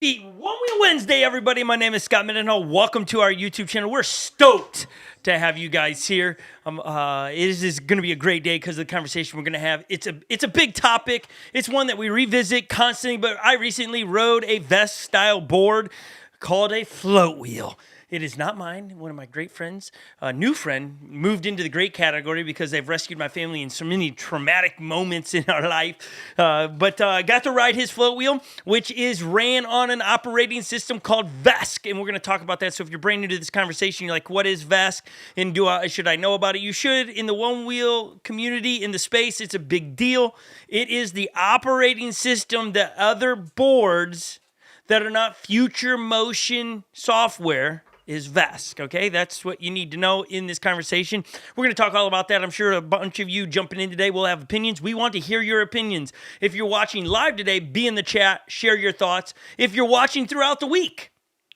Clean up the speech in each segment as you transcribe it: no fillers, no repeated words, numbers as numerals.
Happy Onewheel Wednesday, everybody. My name is Scott Mendenhall. Welcome to our YouTube channel. We're stoked to have you guys here. It is going to be a great day because of the conversation we're going to have. It's a big topic. It's one that we revisit constantly, but I recently rode a Vesc style board called a Floatwheel. It is not mine. One of my great friends, a new friend, moved into the great category because they've rescued my family in so many traumatic moments in our life. But I got to ride his float wheel, which is ran on an operating system called Vesc. And we're going to talk about that. So if you're brand new to this conversation, you're like, what is Vesc? And should I know about it? You should. In the Onewheel community, in the space, it's a big deal. It is the operating system that other boards that are not future motion software is Vesc, okay? That's what you need to know in this conversation. We're going to talk all about that. I'm sure a bunch of you jumping in today will have opinions. We want to hear your opinions. If you're watching live today, be in the chat, share your thoughts. If you're watching throughout the week,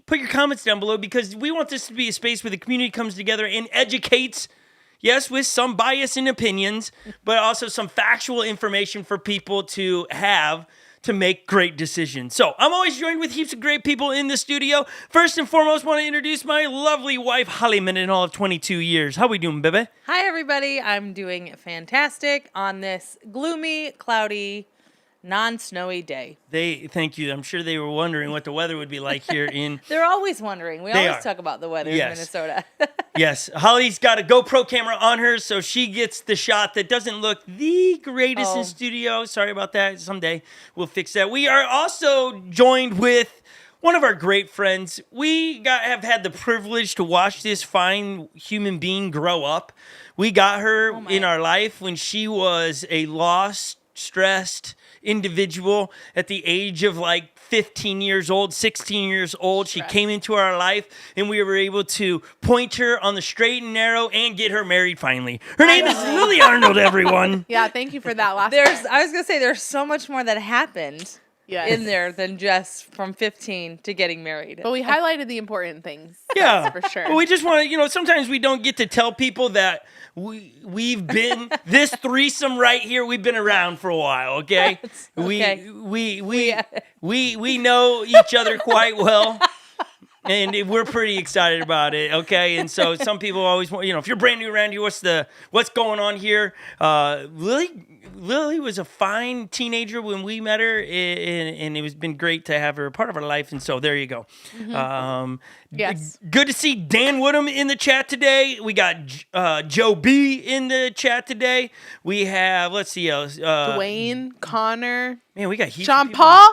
put your comments down below because we want this to be a space where the community comes together and educates, yes, with some bias and opinions, but also some factual information for people to have to make great decisions. So I'm always joined with heaps of great people in the studio. First and foremost, want to introduce my lovely wife, Holly Mendenhall of 22 years. How we doing, baby? Hi, everybody. I'm doing fantastic on this gloomy, cloudy, non-snowy day. Thank you. I'm sure they were wondering what the weather would be like here in... They're always wondering. We always talk about the weather in Minnesota. Yes. Holly's got a GoPro camera on her, so she gets the shot that doesn't look the greatest in studio. Sorry about that. Someday we'll fix that. We are also joined with one of our great friends. We have had the privilege to watch this fine human being grow up. We got her in our life when she was a lost, stressed individual at the age of like 15 years old, 16 years old. She came into our life and we were able to point her on the straight and narrow and get her married finally. Her name is Lily Arnold, everyone. Yeah, thank you for that last I was going to say, there's so much more that happened in there than just from 15 to getting married. But we highlighted the important things. Yeah, for sure. But we just want to, sometimes we don't get to tell people that we've been this threesome right here. We've been around for a while, okay? Okay. We know each other quite well. And we're pretty excited about it, okay? And so some people always want, if you're brand new around here, what's going on here? Lily was a fine teenager when we met her, and it was been great to have her a part of our life. And so there you go. Mm-hmm. Yes. Good to see Dan Woodham in the chat today. We got Joe B in the chat today. We have, let's see, Dwayne, Connor, man, we got heaps Sean of people. Paul,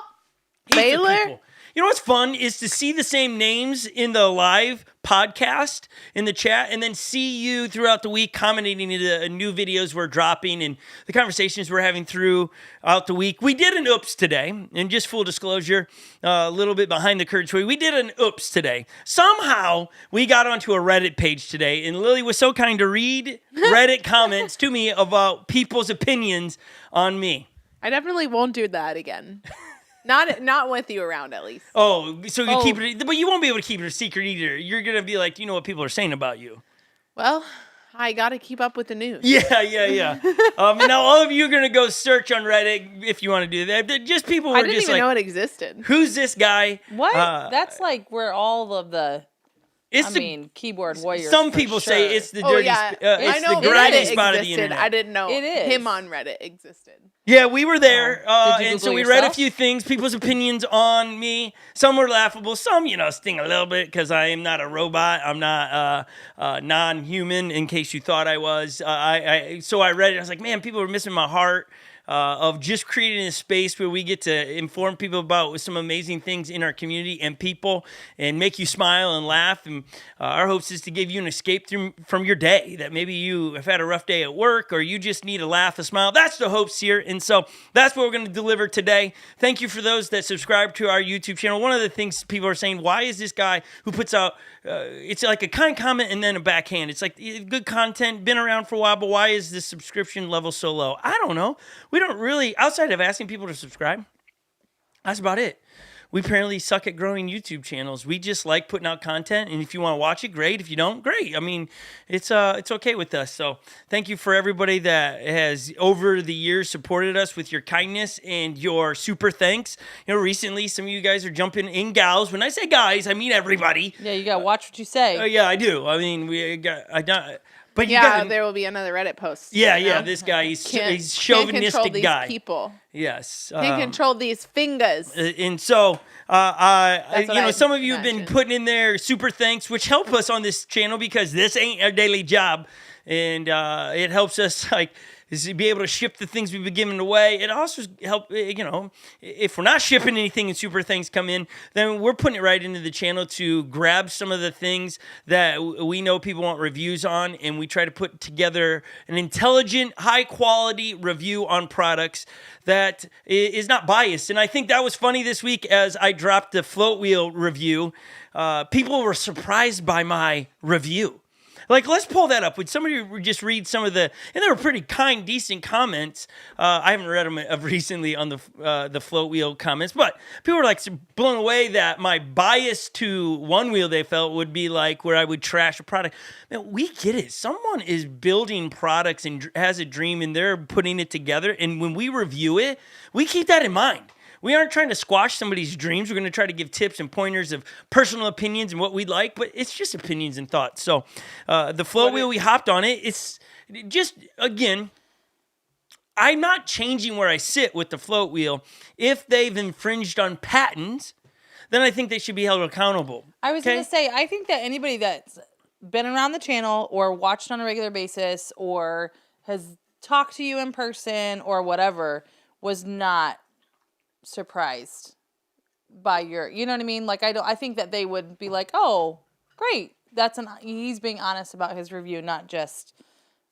Heaps of Baylor. people. You know what's fun is to see the same names in the live podcast in the chat and then see you throughout the week commenting in the new videos we're dropping and the conversations we're having throughout the week. We did an oops today, and just full disclosure, a little bit behind the curtain. We did an oops today. Somehow we got onto a Reddit page today, and Lily was so kind to read Reddit comments to me about people's opinions on me. I definitely won't do that again. Not with you around, at least. Oh, so you keep it, but you won't be able to keep it a secret either. You're gonna be like, what people are saying about you. Well, I gotta keep up with the news. Yeah. And now all of you are gonna go search on Reddit if you want to do that. Just people who I are didn't just even like, know it existed. who's this guy? What? That's like where all of the... keyboard warriors. Some people say it's the dirty, I know the grimy Reddit spot existed. of the internet. I didn't know It is. him on Reddit existed. Yeah, we were there, and so Google we read a yourself? few things, people's opinions on me. Some were laughable, some, sting a little bit because I am not a robot. I'm not non-human, in case you thought I was. So I read it. I was like, man, people are missing my heart. Of just creating a space where we get to inform people about some amazing things in our community and people and make you smile and laugh. And our hopes is to give you an escape from your day, that maybe you have had a rough day at work or you just need a laugh, a smile. That's the hopes here. And so that's what we're going to deliver today. Thank you for those that subscribe to our YouTube channel. One of the things people are saying, why is this guy who puts out, it's like a kind comment and then a backhand. It's like good content, been around for a while, but why is the subscription level so low? I don't know. We don't really, outside of asking people to subscribe, that's about it. we apparently suck at growing YouTube channels. We just like putting out content, and if you want to watch it, great. If you don't, great. I mean, it's okay with us. So thank you for everybody that has over the years supported us with your kindness and your super thanks. Recently some of you guys are jumping in, gals. When I say guys, I mean everybody. Yeah, you gotta watch what you say. Yeah, I do. I mean, but you gotta, there will be another Reddit post. Yeah. This guy, he's chauvinistic control these guy. People. Yes. Can't control these fingers. And so, some of you have been imagine. putting in their super thanks, which help us on this channel because this ain't our daily job, and it helps us is to be able to ship the things we've been giving away. It also help, if we're not shipping anything and super things come in, then we're putting it right into the channel to grab some of the things that we know people want reviews on, and we try to put together an intelligent, high-quality review on products that is not biased. And I think that was funny this week as I dropped the Floatwheel review. People were surprised by my review. Let's pull that up. Would somebody just read some of and they were pretty kind, decent comments. I haven't read them recently on the Floatwheel comments, but people were blown away that my bias to Onewheel, they felt, would be where I would trash a product. Man, we get it. Someone is building products and has a dream, and they're putting it together. And when we review it, we keep that in mind. We aren't trying to squash somebody's dreams. We're going to try to give tips and pointers of personal opinions and what we'd like, but it's just opinions and thoughts. So the Floatwheel, we hopped on it. It's just, again, I'm not changing where I sit with the Floatwheel. If they've infringed on patents, then I think they should be held accountable. I was going to say, I think that anybody that's been around the channel or watched on a regular basis or has talked to you in person or whatever was not surprised by you know what I mean? I think that they would be like, oh, great. He's being honest about his review, not just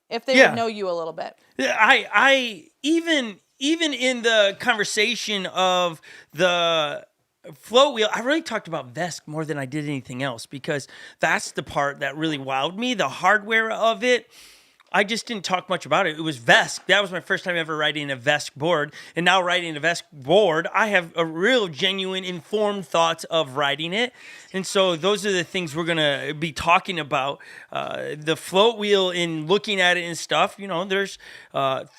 if they would know you a little bit. I even in the conversation of the Floatwheel, I really talked about Vesc more than I did anything else because that's the part that really wowed me. The hardware of it, I just didn't talk much about it. It was Vesc. That was my first time ever riding a Vesc board. And now riding a Vesc board, I have a real genuine informed thoughts of riding it. And so those are the things we're going to be talking about. The Floatwheel, in looking at it and stuff, there's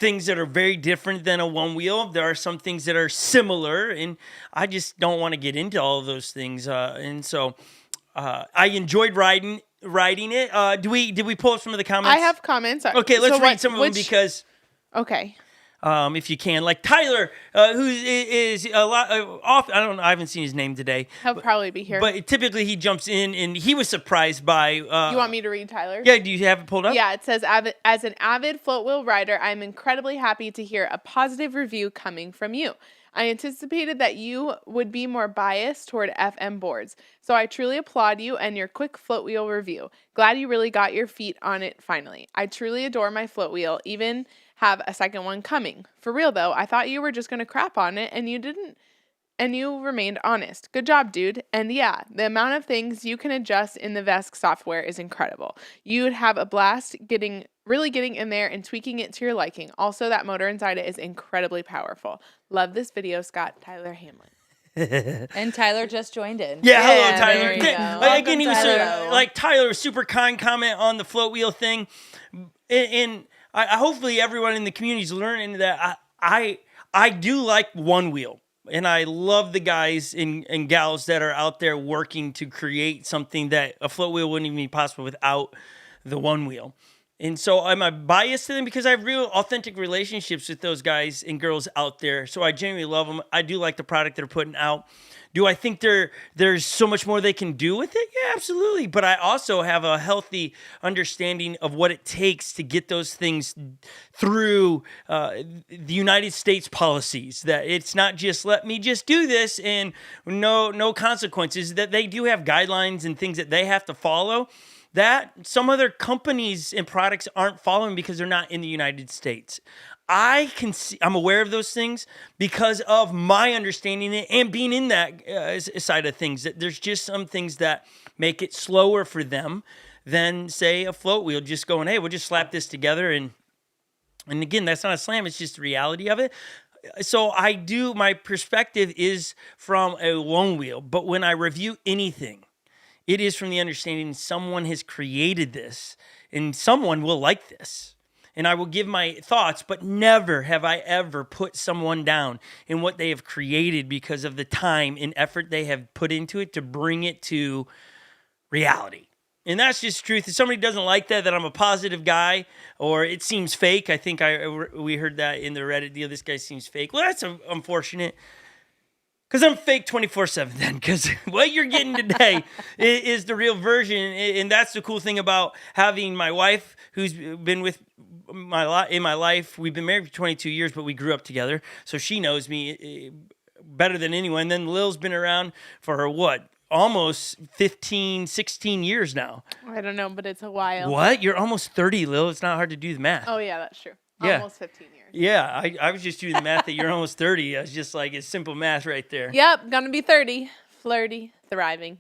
things that are very different than a Onewheel. There are some things that are similar, and I just don't want to get into all of those things. And so I enjoyed riding it. Did we pull up some of the comments? I have comments. Okay, let's read some of them because okay. If you can, Tyler, who is a lot off. I don't know. I haven't seen his name today. He'll probably be here. But typically he jumps in, and he was surprised by. You want me to read Tyler? Yeah. Do you have it pulled up? Yeah. It says, as an avid Floatwheel rider, I'm incredibly happy to hear a positive review coming from you. I anticipated that you would be more biased toward FM boards, so I truly applaud you and your quick Floatwheel review. Glad you really got your feet on it finally. I truly adore my Floatwheel, even have a second one coming. For real though, I thought you were just going to crap on it and you didn't, and you remained honest. Good job, dude. And yeah, the amount of things you can adjust in the Vesc software is incredible. You'd have a blast really getting in there and tweaking it to your liking. Also, that motor inside it is incredibly powerful. Love this video, Scott. Tyler Hamlin. And Tyler just joined in. Yeah, hello, there Tyler. you go. Again, he was Tyler was super kind comment on the Floatwheel thing, and I hopefully everyone in the community is learning that I do like Onewheel. And I love the guys and gals that are out there working to create something that a Floatwheel wouldn't even be possible without the Onewheel. And so am I biased to them? Because I have real authentic relationships with those guys and girls out there. So I genuinely love them. I do like the product they're putting out. Do I think there's so much more they can do with it? Yeah, absolutely. But I also have a healthy understanding of what it takes to get those things through the United States policies. That it's not just let me just do this and no consequences. That they do have guidelines and things that they have to follow that some other companies and products aren't following because they're not in the United States. I'm aware of those things because of my understanding it and being in that side of things. That there's just some things that make it slower for them than, say, a Floatwheel just going, hey, we'll just slap this together. And again, that's not a slam. It's just the reality of it. So my perspective is from a one wheel, but when I review anything, it is from the understanding someone has created this and someone will like this. And I will give my thoughts, but never have I ever put someone down in what they have created because of the time and effort they have put into it to bring it to reality. And that's just truth. If somebody doesn't like that I'm a positive guy or it seems fake, I think we heard that in the Reddit deal. This guy seems fake. Well, that's unfortunate. Because I'm fake 24/7 then. Because what you're getting today is the real version. And that's the cool thing about having my wife who's been with in my life. We've been married for 22 years, but we grew up together. So she knows me better than anyone. Then Lil's been around for her, almost 15, 16 years now. I don't know, but it's a while. What? You're almost 30, Lil. It's not hard to do the math. Oh, yeah, that's true. Yeah. Almost 15 years. Yeah, I was just doing the math that you're almost 30. I was just like, it's simple math right there. Yep, gonna be 30. Flirty, thriving.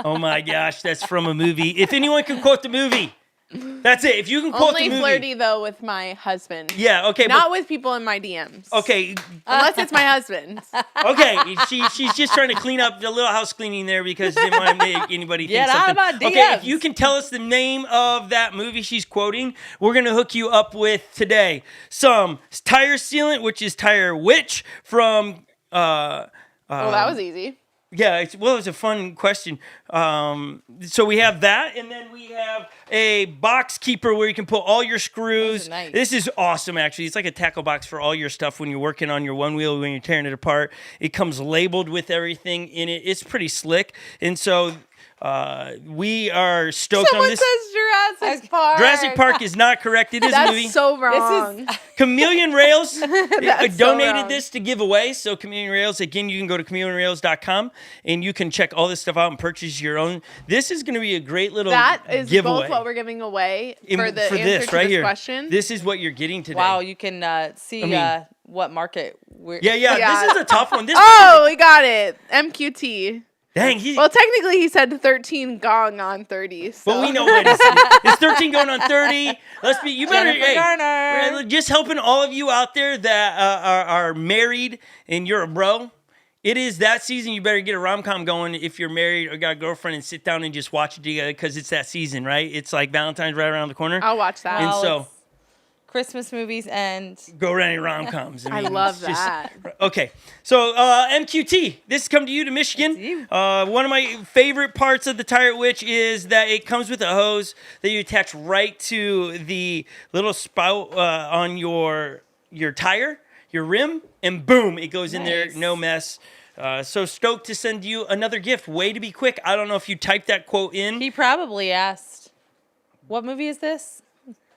Oh my gosh, that's from a movie. If anyone can quote the movie, that's it. If you can quote Only the movie. flirty, though, with my husband. Yeah, okay. Not with people in my DMs. Okay. Unless it's my husband. Okay, she's just trying to clean up the little house cleaning there because they didn't want to make anybody think Get out something. of my Okay, if DMs. you can tell us the name of that movie she's quoting, we're gonna hook you up with today some tire sealant, which is Tire Witch from. Well, that was easy. Yeah, it was a fun question. So we have that, and then we have a box keeper where you can put all your screws. Those are nice. This is awesome, actually. It's like a tackle box for all your stuff when you're working on your one wheel, when you're tearing it apart. It comes labeled with everything in it. It's pretty slick, and so we are stoked Someone on this. says Jurassic Park. Jurassic Park is not correct. It is a movie. That's so wrong. Chameleon Rails That's so donated wrong. this to give away. So Chameleon Rails, again, you can go to chameleonrails.com and you can check all this stuff out and purchase your own. This is going to be a great little That is giveaway. both what we're giving away for the answer this to right this here. question. This is what you're getting today. Wow, you can see what market we're. Yeah, Yeah. this is a tough one. This Oh, we got it. MQT. dang, Well, technically, he said 13 gong on 30. So. but we know what it is. It's 13 going on 30. You better, Jennifer Garner. we're just helping all of you out there that are married and you're a bro. It is that season. You better get a rom-com going if you're married or got a girlfriend and sit down and just watch it together because it's that season, right? It's like Valentine's right around the corner. I'll watch that. And Well, so it's Christmas movies and go running rom-coms. I mean, love it's just- that. Okay, so MQT, this has come to you to Michigan. It's you. One of my favorite parts of the Tire Witch is that it comes with a hose that you attach right to the little spout on your tire, your rim, and boom, it goes in there, Nice. no mess. So stoked to send you another gift. Way to be quick. I don't know if you typed that quote in. he probably asked, "What movie is this?"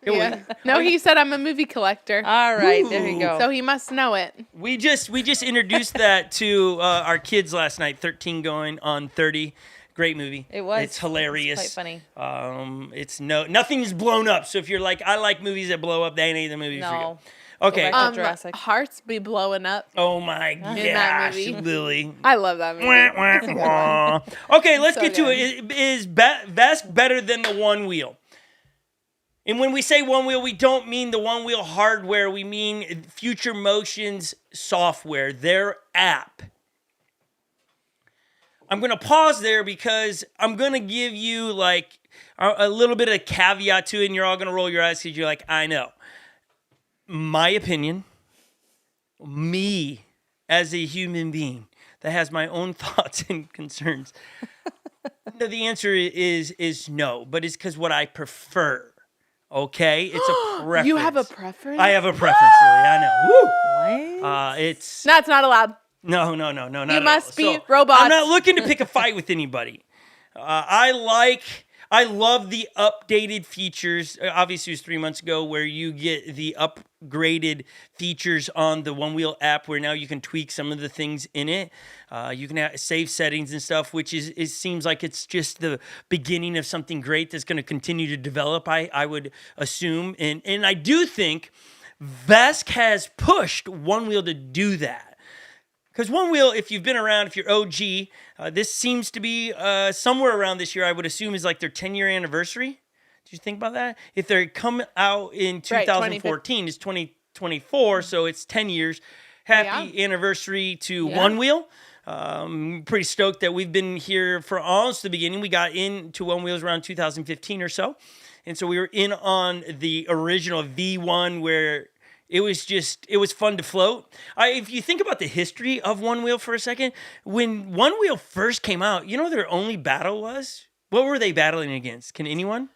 Yeah. No, he said I'm a movie collector. All right, there you go. So he must know it. We just introduced that to our kids last night. 13 going on 30. Great movie. It was. It's hilarious. It's quite funny. It's nothing's blown up. So if you're like, I like movies that blow up, that ain't the movie for you. No. Okay. Go back to Jurassic. Hearts be blowing up. Oh my that gosh, movie. Lily. I love that movie. Wah, wah, wah. Okay, let's So get to good. it. Is Vesc better than the one wheel? And when we say one wheel, we don't mean the one wheel hardware. We mean Future Motion's software, their app. I'm going to pause there because I'm going to give you like a little bit of caveat to it, and you're all going to roll your eyes because you're like, I know. My opinion, me as a human being that has my own thoughts and concerns, the answer is no, but it's because what I prefer. Okay, it's a preference. You have a preference? I have a preference, Lily. I know. Woo. What? It's That's not allowed. no, not You at all. must be So, robots. I'm not looking to pick a fight with anybody. I love the updated features. Obviously, it was 3 months ago where you get the upgraded features on the One Wheel app where now you can tweak some of the things in it. You can save settings and stuff, which it seems like it's just the beginning of something great that's going to continue to develop, I would assume. And I do think Vesc has pushed One Wheel to do that. Because One Wheel, if you've been around, if you're OG, this seems to be somewhere around this year, I would assume, is like their 10-year anniversary. Did you think about that? If they come out in 2014, it's 2024, so it's 10 years. Happy anniversary to Onewheel. Pretty stoked that we've been here for almost the beginning. We got into Onewheels around 2015 or so. And so we were in on the original V1 where it was fun to float. If you think about the history of Onewheel for a second, when Onewheel first came out, you know their only battle was? What were they battling against? Can anyone?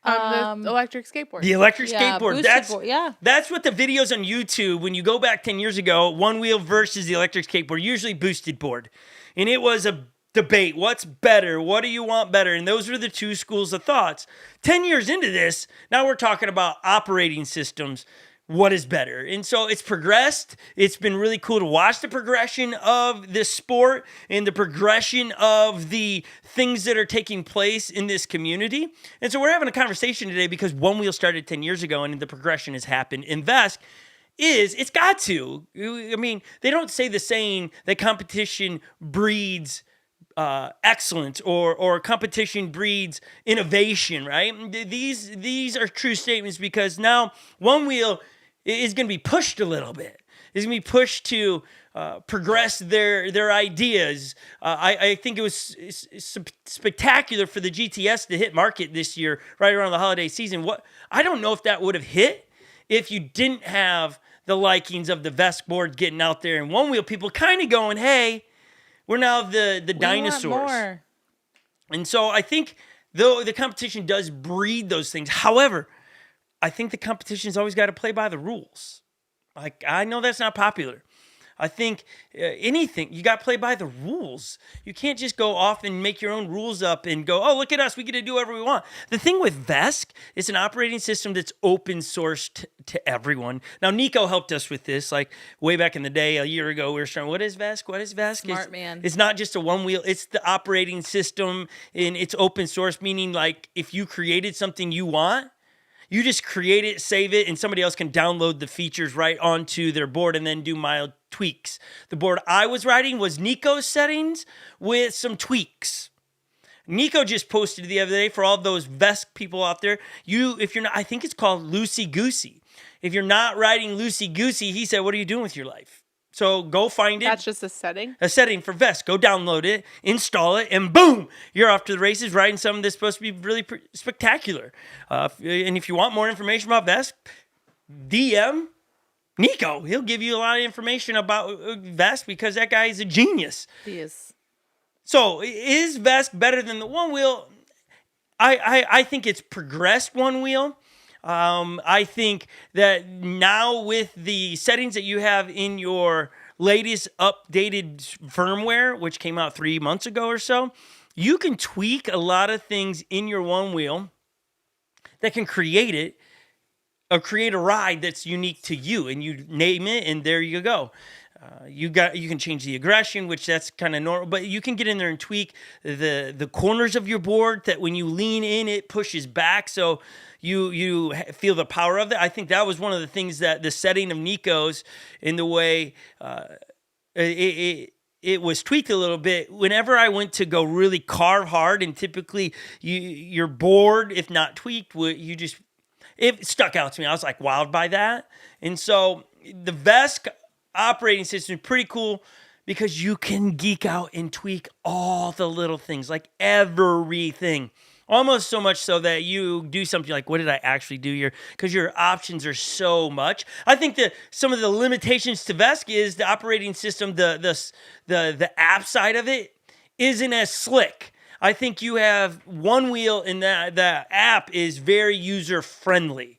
The electric skateboard. The electric skateboard. Boosted That's what the videos on YouTube, when you go back 10 years ago, Onewheel versus the electric skateboard, usually boosted board. And it was a debate. What's better? What do you want better? And those were the two schools of thoughts. 10 years into this, now we're talking about operating systems. What is better? And so it's progressed. It's been really cool to watch the progression of this sport and the progression of the things that are taking place in this community. And so we're having a conversation today because Onewheel started 10 years ago and the progression has happened. And Vesc it's got to. I mean, they don't say the saying that competition breeds excellence or competition breeds innovation, right? These are true statements because now Onewheel is going to be pushed a little bit. It's going to be pushed to progress their ideas. I think it was spectacular for the GTS to hit market this year, right around the holiday season. I don't know if that would have hit if you didn't have the likings of the Vesc board getting out there and Onewheel people kind of going, hey, we're now the dinosaurs. Want more. And so I think though the competition does breed those things. However, I think the competition's always got to play by the rules. Like, I know that's not popular. I think anything, you got to play by the rules. You can't just go off and make your own rules up and go, oh, look at us, we get to do whatever we want. The thing with Vesc, it's an operating system that's open sourced to everyone. Now, Nico helped us with this, like way back in the day, a year ago, we were starting, what is Vesc? What is Vesc? Smart man. It's not just a Onewheel, it's the operating system, and it's open source, meaning like if you created something you want, you just create it, save it, and somebody else can download the features right onto their board and then do mild tweaks. The board I was riding was Nico's settings with some tweaks. Nico just posted the other day for all those Vesc people out there. If you're not, I think it's called Loosey Goosey. If you're not riding Loosey Goosey, he said, what are you doing with your life? So go find it. That's just a setting? A setting for Vesc. Go download it, install it, and boom, you're off to the races riding something that's supposed to be really spectacular. And if you want more information about Vesc, DM Nico. He'll give you a lot of information about Vesc because that guy is a genius. He is. So is Vesc better than the Onewheel? I think it's progressed Onewheel. I think that now with the settings that you have in your latest updated firmware, which came out 3 months ago or so, you can tweak a lot of things in your Onewheel that can create a ride that's unique to you, and you name it, and there you go. You can change the aggression, which that's kind of normal, but you can get in there and tweak the corners of your board that when you lean in, it pushes back, so you feel the power of it. I think that was one of the things that the setting of Nico's in the way it was tweaked a little bit. Whenever I went to go really carve hard, and typically your board, if not tweaked, it stuck out to me. I was like wowed by that. And so the Vesc operating system is pretty cool because you can geek out and tweak all the little things, like everything. Almost so much so that you do something like, what did I actually do here? Because your options are so much. I think that some of the limitations to Vesc is the operating system, the app side of it isn't as slick. I think you have Onewheel and the app is very user-friendly.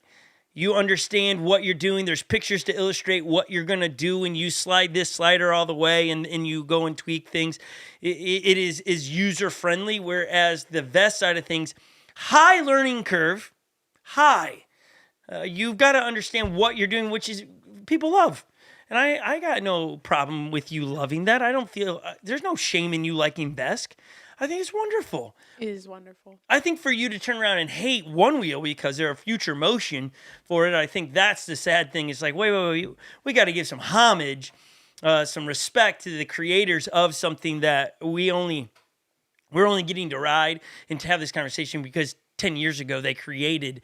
You understand what you're doing. There's pictures to illustrate what you're going to do when you slide this slider all the way and you go and tweak things. It is user-friendly, whereas the Vesc side of things, high learning curve, high. You've got to understand what you're doing, which is people love. And I got no problem with you loving that. I don't feel, there's no shame in you liking Vesc. I think it's wonderful. It is wonderful. I think for you to turn around and hate Onewheel because they're a future motion for it, I think that's the sad thing. It's like, wait. We got to give some homage, some respect to the creators of something that we're only getting to ride and to have this conversation because 10 years ago, they created,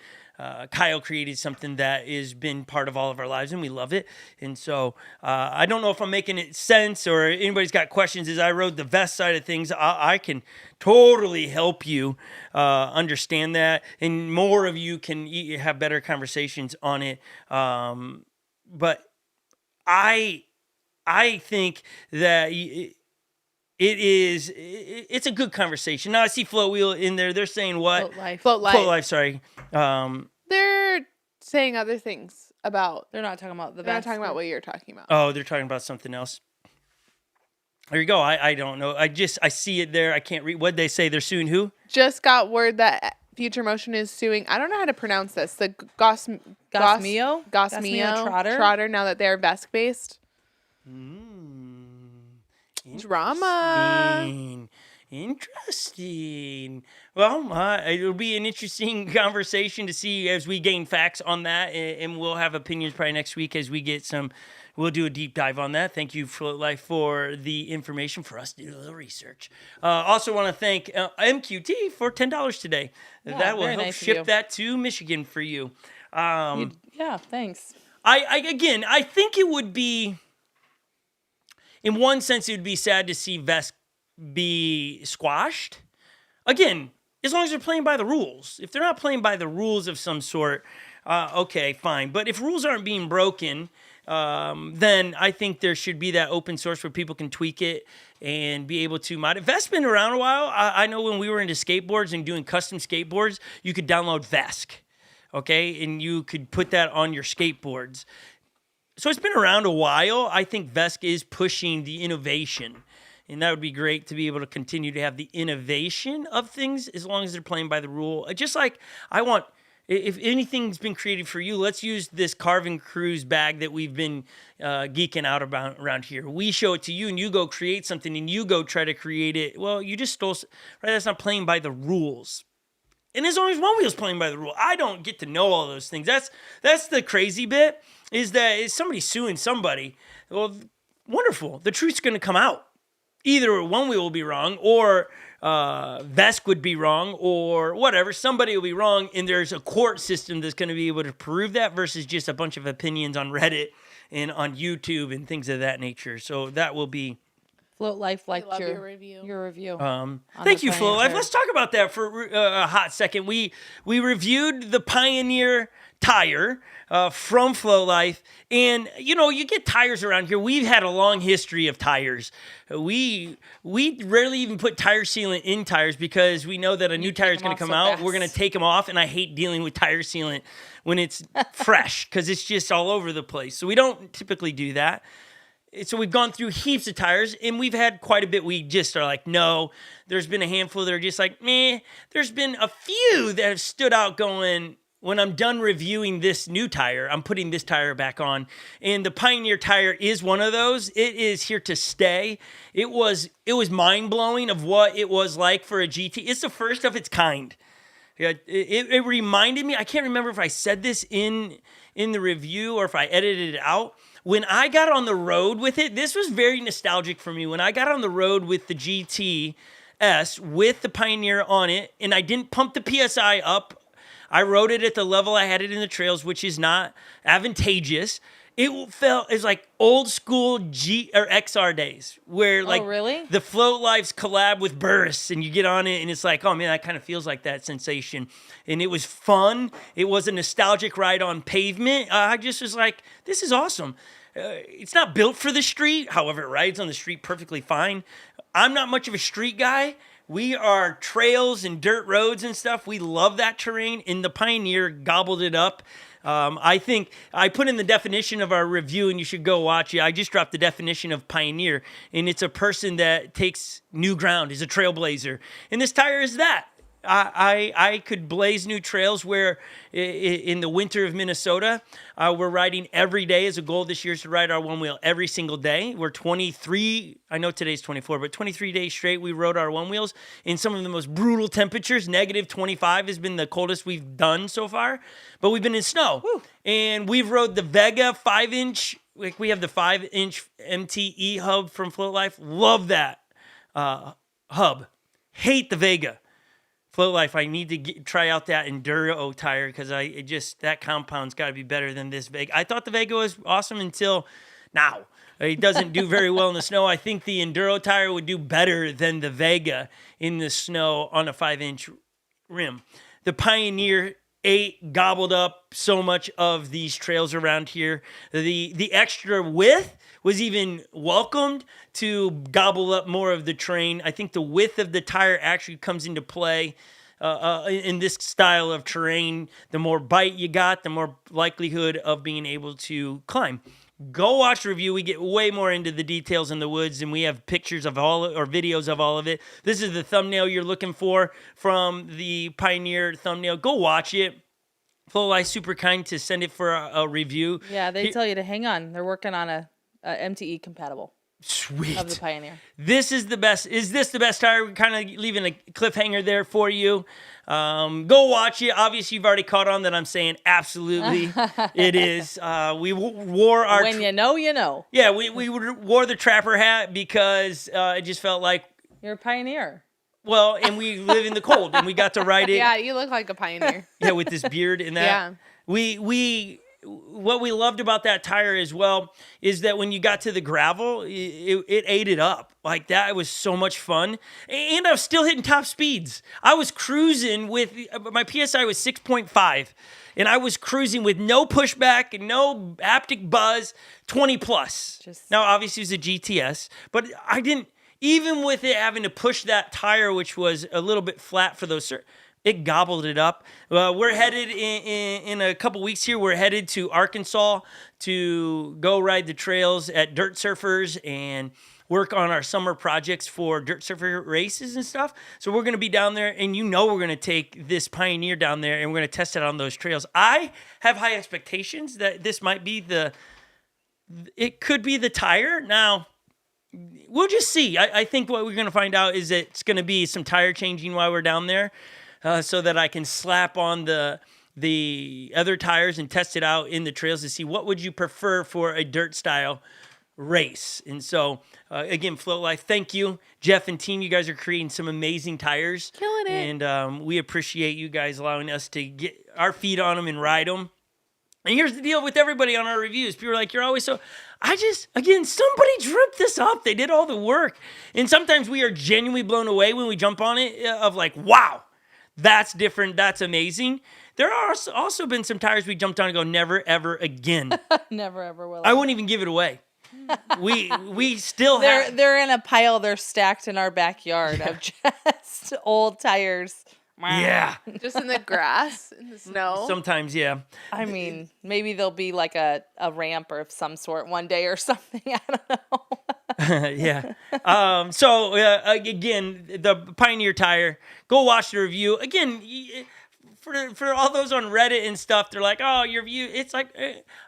Kyle created something that has been part of all of our lives, and we love it. And so I don't know if I'm making it sense or anybody's got questions. As I rode the Vesc side of things, I can totally help you understand that, and more of you can have better conversations on it. But I think that it's a good conversation. Now I see Floatwheel in there. They're saying what? Float life. Sorry. They're saying other things about. They're not talking about the They're not Vesque. talking about what you're talking about. Oh, they're talking about something else. There you go. I don't know. I see it there. I can't read. What'd they say? They're suing who? Just got word that Future Motion is suing. I don't know how to pronounce this. The Gosmio Trotter. Now that they're Vesque based. Drama. Interesting. Well, it'll be an interesting conversation to see as we gain facts on that, and we'll have opinions probably next week as we get some. We'll do a deep dive on that. Thank you, Float Life, for the information for us to do a little research. Also want to thank MQT for $10 today. Yeah, that will very help nice of ship you. that to Michigan for you. Yeah, thanks. I think it would be, in one sense, it would be sad to see Vesc be squashed. Again, as long as they're playing by the rules. If they're not playing by the rules of some sort, okay, fine. But if rules aren't being broken, then I think there should be that open source where people can tweak it and be able to mod it. Vesk's been around a while. I know when we were into skateboards and doing custom skateboards, you could download Vesc, okay? And you could put that on your skateboards. So it's been around a while. I think Vesc is pushing the innovation. And that would be great to be able to continue to have the innovation of things as long as they're playing by the rule. Just like I want, if anything's been created for you, let's use this Carving Cruise bag that we've been geeking out about around here. We show it to you and you go create something and you go try to create it. Well, you just stole, right? That's not playing by the rules. And as long as Onewheel's playing by the rule, I don't get to know all those things. That's the crazy bit, is that is somebody suing somebody. Well, wonderful. The truth's going to come out. Either Onewheel will be wrong, or Vesc would be wrong, or whatever. Somebody will be wrong, and there's a court system that's going to be able to prove that versus just a bunch of opinions on Reddit and on YouTube and things of that nature. So that will be... Float Life liked love your your review. Your review. Thank you, Float Life. Let's talk about that for a hot second. We reviewed the Pioneer tire from Float Life, and you get tires around here. We've had a long history of tires. We rarely even put tire sealant in tires because we know that a new tire is going to come out. We're going to take them off, and I hate dealing with tire sealant when it's fresh because it's just all over the place. So we don't typically do that. So we've gone through heaps of tires, and we've had quite a bit. We just are like, no. There's been a handful that are just like, meh. There's been a few that have stood out going, when I'm done reviewing this new tire, I'm putting this tire back on. And the Pioneer tire is one of those. It is here to stay. It was mind-blowing of what it was like for a GT. It's the first of its kind. Yeah, it reminded me, I can't remember if I said this in the review or if I edited it out. When I got on the road with it, this was very nostalgic for me. When I got on the road with the GTS with the Pioneer on it, and I didn't pump the PSI up, I rode it at the level I had it in the trails, which is not advantageous. It felt it's like old school G or XR days where like really? The Float Life's collab with Burris and you get on it and it's like, oh man, that kind of feels like that sensation. And it was fun. It was a nostalgic ride on pavement. I just was like, this is awesome. It's not built for the street. However, it rides on the street perfectly fine. I'm not much of a street guy. We are trails and dirt roads and stuff. We love that terrain, and the Pioneer gobbled it up. I think I put in the definition of our review, and you should go watch it. I just dropped the definition of Pioneer, and it's a person that takes new ground, is a trailblazer. And this tire is that. I could blaze new trails where in the winter of Minnesota, we're riding every day. As a goal this year is to ride our one wheel every single day. We're 23, I know today's 24, but 23 days straight we rode our one wheels in some of the most brutal temperatures. Negative 25 has been the coldest we've done so far, but we've been in snow. Woo. And we've rode the Vega 5-inch, like we have the 5-inch MTE hub from Float Life. Love that hub. Hate the Vega. Float Life, I need to try out that Enduro tire because that compound's got to be better than this Vega. I thought the Vega was awesome until now. It doesn't do very well in the snow. I think the Enduro tire would do better than the Vega in the snow on a 5-inch rim. The Pioneer 8 gobbled up so much of these trails around here. The extra width was even welcomed to gobble up more of the terrain. I think the width of the tire actually comes into play in this style of terrain. The more bite you got, the more likelihood of being able to climb. Go watch the review. We get way more into the details in the woods, and we have pictures of or videos of all of it. This is the thumbnail you're looking for from the Pioneer thumbnail. Go watch it. Float Life super kind to send it for a review. Yeah, they tell you to hang on. They're working on a MTE compatible. Sweet. Of the Pioneer. This is the best. Is this the best tire? We're kind of leaving a cliffhanger there for you. Go watch it. Obviously, you've already caught on that I'm saying absolutely it is. We wore our... When you know, you know. Yeah, we wore the trapper hat because it just felt like... You're a pioneer. Well, and we live in the cold, and we got to ride it. Yeah, you look like a pioneer. Yeah, with this beard and that. Yeah. What we loved about that tire as well is that when you got to the gravel, it ate it up. Like that was so much fun. And I was still hitting top speeds. I was cruising with, my PSI was 6.5. And I was cruising with no pushback and no haptic buzz, 20 plus. Now, obviously, it was a GTS, but I didn't, even with it having to push that tire, which was a little bit flat for those, it gobbled it up. We're headed in a couple weeks here. We're headed to Arkansas to go ride the trails at Dirt Surfers and work on our summer projects for dirt surfer races and stuff. So we're going to be down there, and we're going to take this Pioneer down there, and we're going to test it on those trails. I have high expectations that this might be it could be the tire. Now, we'll just see. I think what we're going to find out is that it's going to be some tire changing while we're down there. So that I can slap on the other tires and test it out in the trails to see what would you prefer for a dirt style race. And so, again, Float Life, thank you. Jeff and team, you guys are creating some amazing tires. Killing it. And we appreciate you guys allowing us to get our feet on them and ride them. And here's the deal with everybody on our reviews. People are like, you're always so... somebody dripped this up. They did all the work. And sometimes we are genuinely blown away when we jump on it of like, wow. That's different. That's amazing. There are also been some tires we jumped on and go, never, ever again. Never, ever will. I wouldn't even give it away. We still have... They're in a pile. They're stacked in our backyard of just old tires. Yeah. Just in the grass, in the snow. Sometimes, yeah. I mean, maybe there'll be like a ramp or of some sort one day or something. I don't know. Yeah. So, again, the Pioneer tire, go watch the review. Again, for all those on Reddit and stuff, they're like, oh, your view. It's like,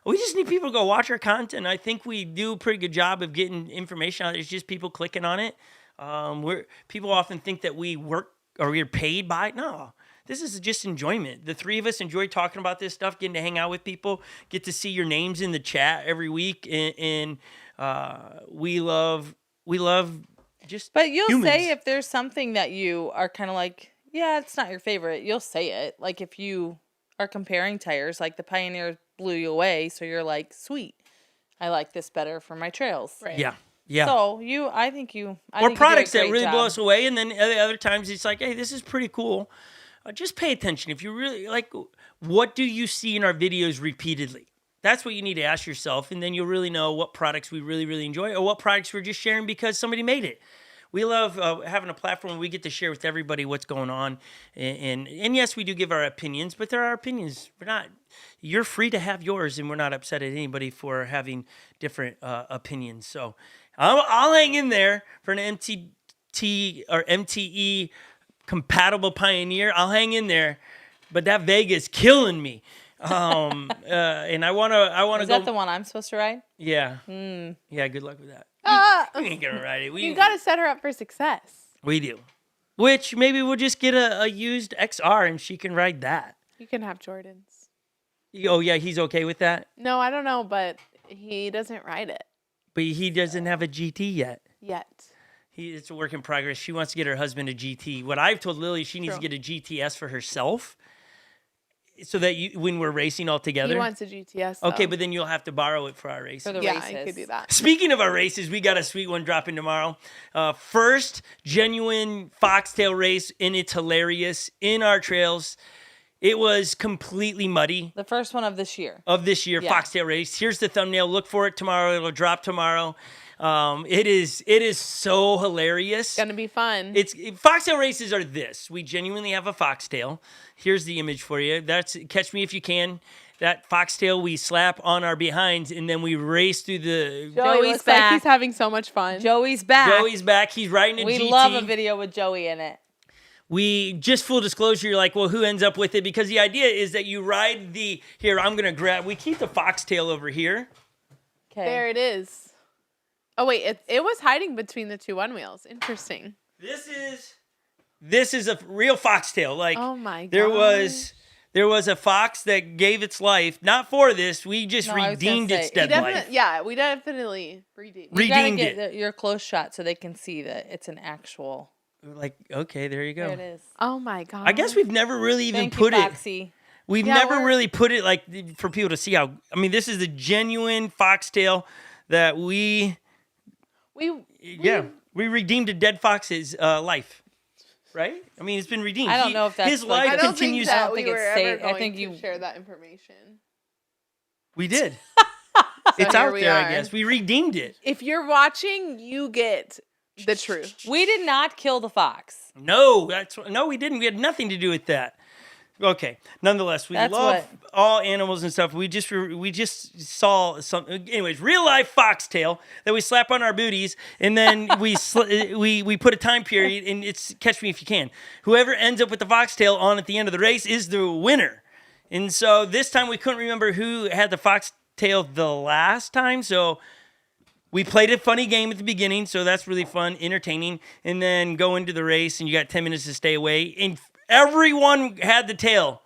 we just need people to go watch our content. I think we do a pretty good job of getting information out. It's just people clicking on it. People often think that we work or we're paid by it. No. This is just enjoyment. The three of us enjoy talking about this stuff, getting to hang out with people, get to see your names in the chat every week, and we love just. But you'll humans. say if there's something that you are kind of like, yeah, it's not your favorite. You'll say it. Like if you are comparing tires, like the Pioneer blew you away, so you're like, sweet, I like this better for my trails. Right. Yeah. Yeah. So I think or products that really job. blow us away, and then other times it's like, hey, this is pretty cool. Just pay attention. If you really like, what do you see in our videos repeatedly? That's what you need to ask yourself, and then you'll really know what products we really, really enjoy, or what products we're just sharing because somebody made it. We love having a platform where we get to share with everybody what's going on, and yes, we do give our opinions, but they're our opinions. You're free to have yours, and we're not upset at anybody for having different opinions. So I'll hang in there for an MTT or MTE compatible Pioneer. I'll hang in there, but that Vega's killing me. And I want to. Is that the one I'm supposed to ride? Yeah. Yeah. Good luck with that. We ain't gonna ride it. You got to set her up for success. We do. Which maybe we'll just get a used XR and she can ride that. You can have Jordans. Oh yeah, he's okay with that. No, I don't know, but he doesn't ride it But he doesn't have a GT yet. It's a work in progress. She wants to get her husband a GT. What I've told Lily, she needs to get a GTS for herself, so that when we're racing all together. He wants a GTS. Okay, though. but then you'll have to borrow it for our race. For the yeah, races. I could do that. Speaking of our races, we got a sweet one dropping tomorrow. First genuine foxtail race, and it's hilarious in our trails. It was completely muddy. The first one of this year. Yeah. Foxtail race. Here's the thumbnail. Look for it tomorrow. It'll drop tomorrow. It is so hilarious. It's gonna be fun. Foxtail races are this. We genuinely have a foxtail. Here's the image for you. That's Catch Me If You Can. That foxtail we slap on our behinds, and then we race through the. Joey Joey's looks like back. he's having so much fun. Joey's back. Joey's back. He's riding a GT. We love a video with Joey in it. We just full disclosure, you're like, well, who ends up with it? Because the idea is that you ride here, I'm going to grab, we keep the foxtail over here. Okay. There it is. Oh wait, it was hiding between the two Onewheels. Interesting. This is a real foxtail. Like, Oh my god. there was a fox that gave its life, not for this, we just No, I was gonna redeemed say, its dead life. Yeah, we definitely redeemed. You gotta Redeemed get it. your close shot so they can see that it's an actual. Like, okay, there you go. There it is. Oh my god. I guess we've never really even Thank put you, it. Foxy. We've Yeah, never we're- really put it like for people to see how. I mean, this is the genuine foxtail that we redeemed a dead fox's life, right? I mean, it's been redeemed. I don't know if that's his like- life I don't continues. think that I don't we think were it's ever safe. I going think to you- share that information. We did. So It's here out we there, are. I guess. We redeemed it. If you're watching, you get the truth. We did not kill the fox. No, we didn't. We had nothing to do with that. Okay. Nonetheless, we That's love all animals and stuff. We just saw some. Anyways, real life foxtail that we slap on our booties, and then we put a time period, and it's Catch Me If You Can. Whoever ends up with the foxtail on at the end of the race is the winner. And so this time we couldn't remember who had the foxtail the last time, so we played a funny game at the beginning, so that's really fun, entertaining, and then go into the race, and you got 10 minutes to stay away. And everyone had the tail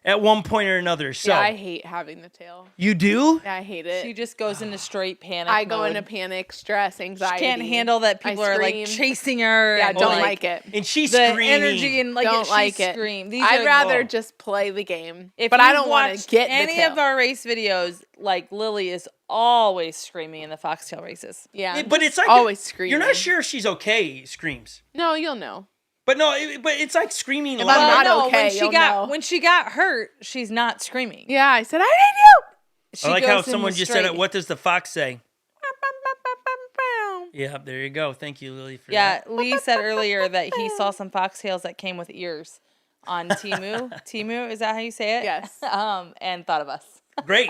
at one point or another. So Yeah, I hate having the tail. you do? Yeah, I hate it. She just goes into straight panic. I go mode. into panic, stress, She anxiety. can't handle that I people are like scream. chasing her. Yeah, and, don't like it. And she's The screaming. energy and like Don't she like it. scream. These I'd are, rather Oh. just play the game, If but I you've don't want watched to get any the tail. of our race videos. Like Lily is always screaming in the foxtail races. Yeah, But it's like always screaming. You're not sure if she's okay. Screams, No, you'll know. but no. But it's like screaming. If loud. I'm not no, okay, when she you'll got know. when she got hurt, she's not screaming. Yeah, I said I need She I like how goes someone into just said it. straight- What does the fox say? you. Yeah, there you go. Thank you, Lily, for Yeah, that. Lee said earlier that he saw some foxtails that came with ears on Timu. Timu, is that how you say it? Yes. And thought of us. Great.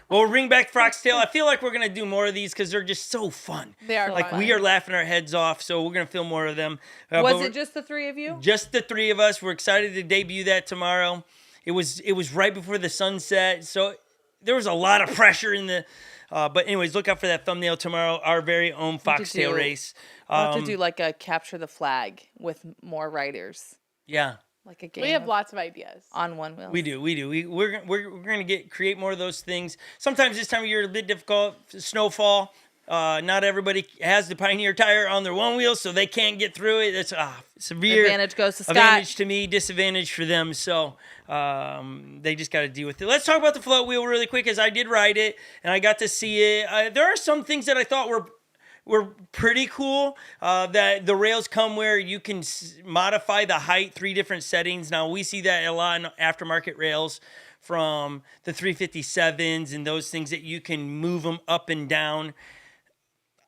Well, we'll bring back foxtail. I feel like we're gonna do more of these because they're just so fun. They are Like fun. we are laughing our heads off, so we're gonna film more of them. Was but it we're- just the three of you? just the three of us? We're excited to debut that tomorrow. It was right before the sunset, so there was a lot of pressure in the. But anyways, look out for that thumbnail tomorrow. Our very own foxtail do- race. We'll have to do like a capture the flag with more riders, Yeah. like a game. We have lots of ideas. on one wheel. We do. We're going to create more of those things. Sometimes this time of year is a bit difficult. Snowfall. Not everybody has the Pioneer tire on their one wheel, so they can't get through it. That's severe. Advantage goes to Scot. Advantage to me, disadvantage for them. So they just got to deal with it. Let's talk about the float wheel really quick, as I did ride it and I got to see it. There are some things that I thought were pretty cool, that the rails come where you can modify the height, 3 different settings. Now, we see that a lot in aftermarket rails from the 357s and those things that you can move them up and down.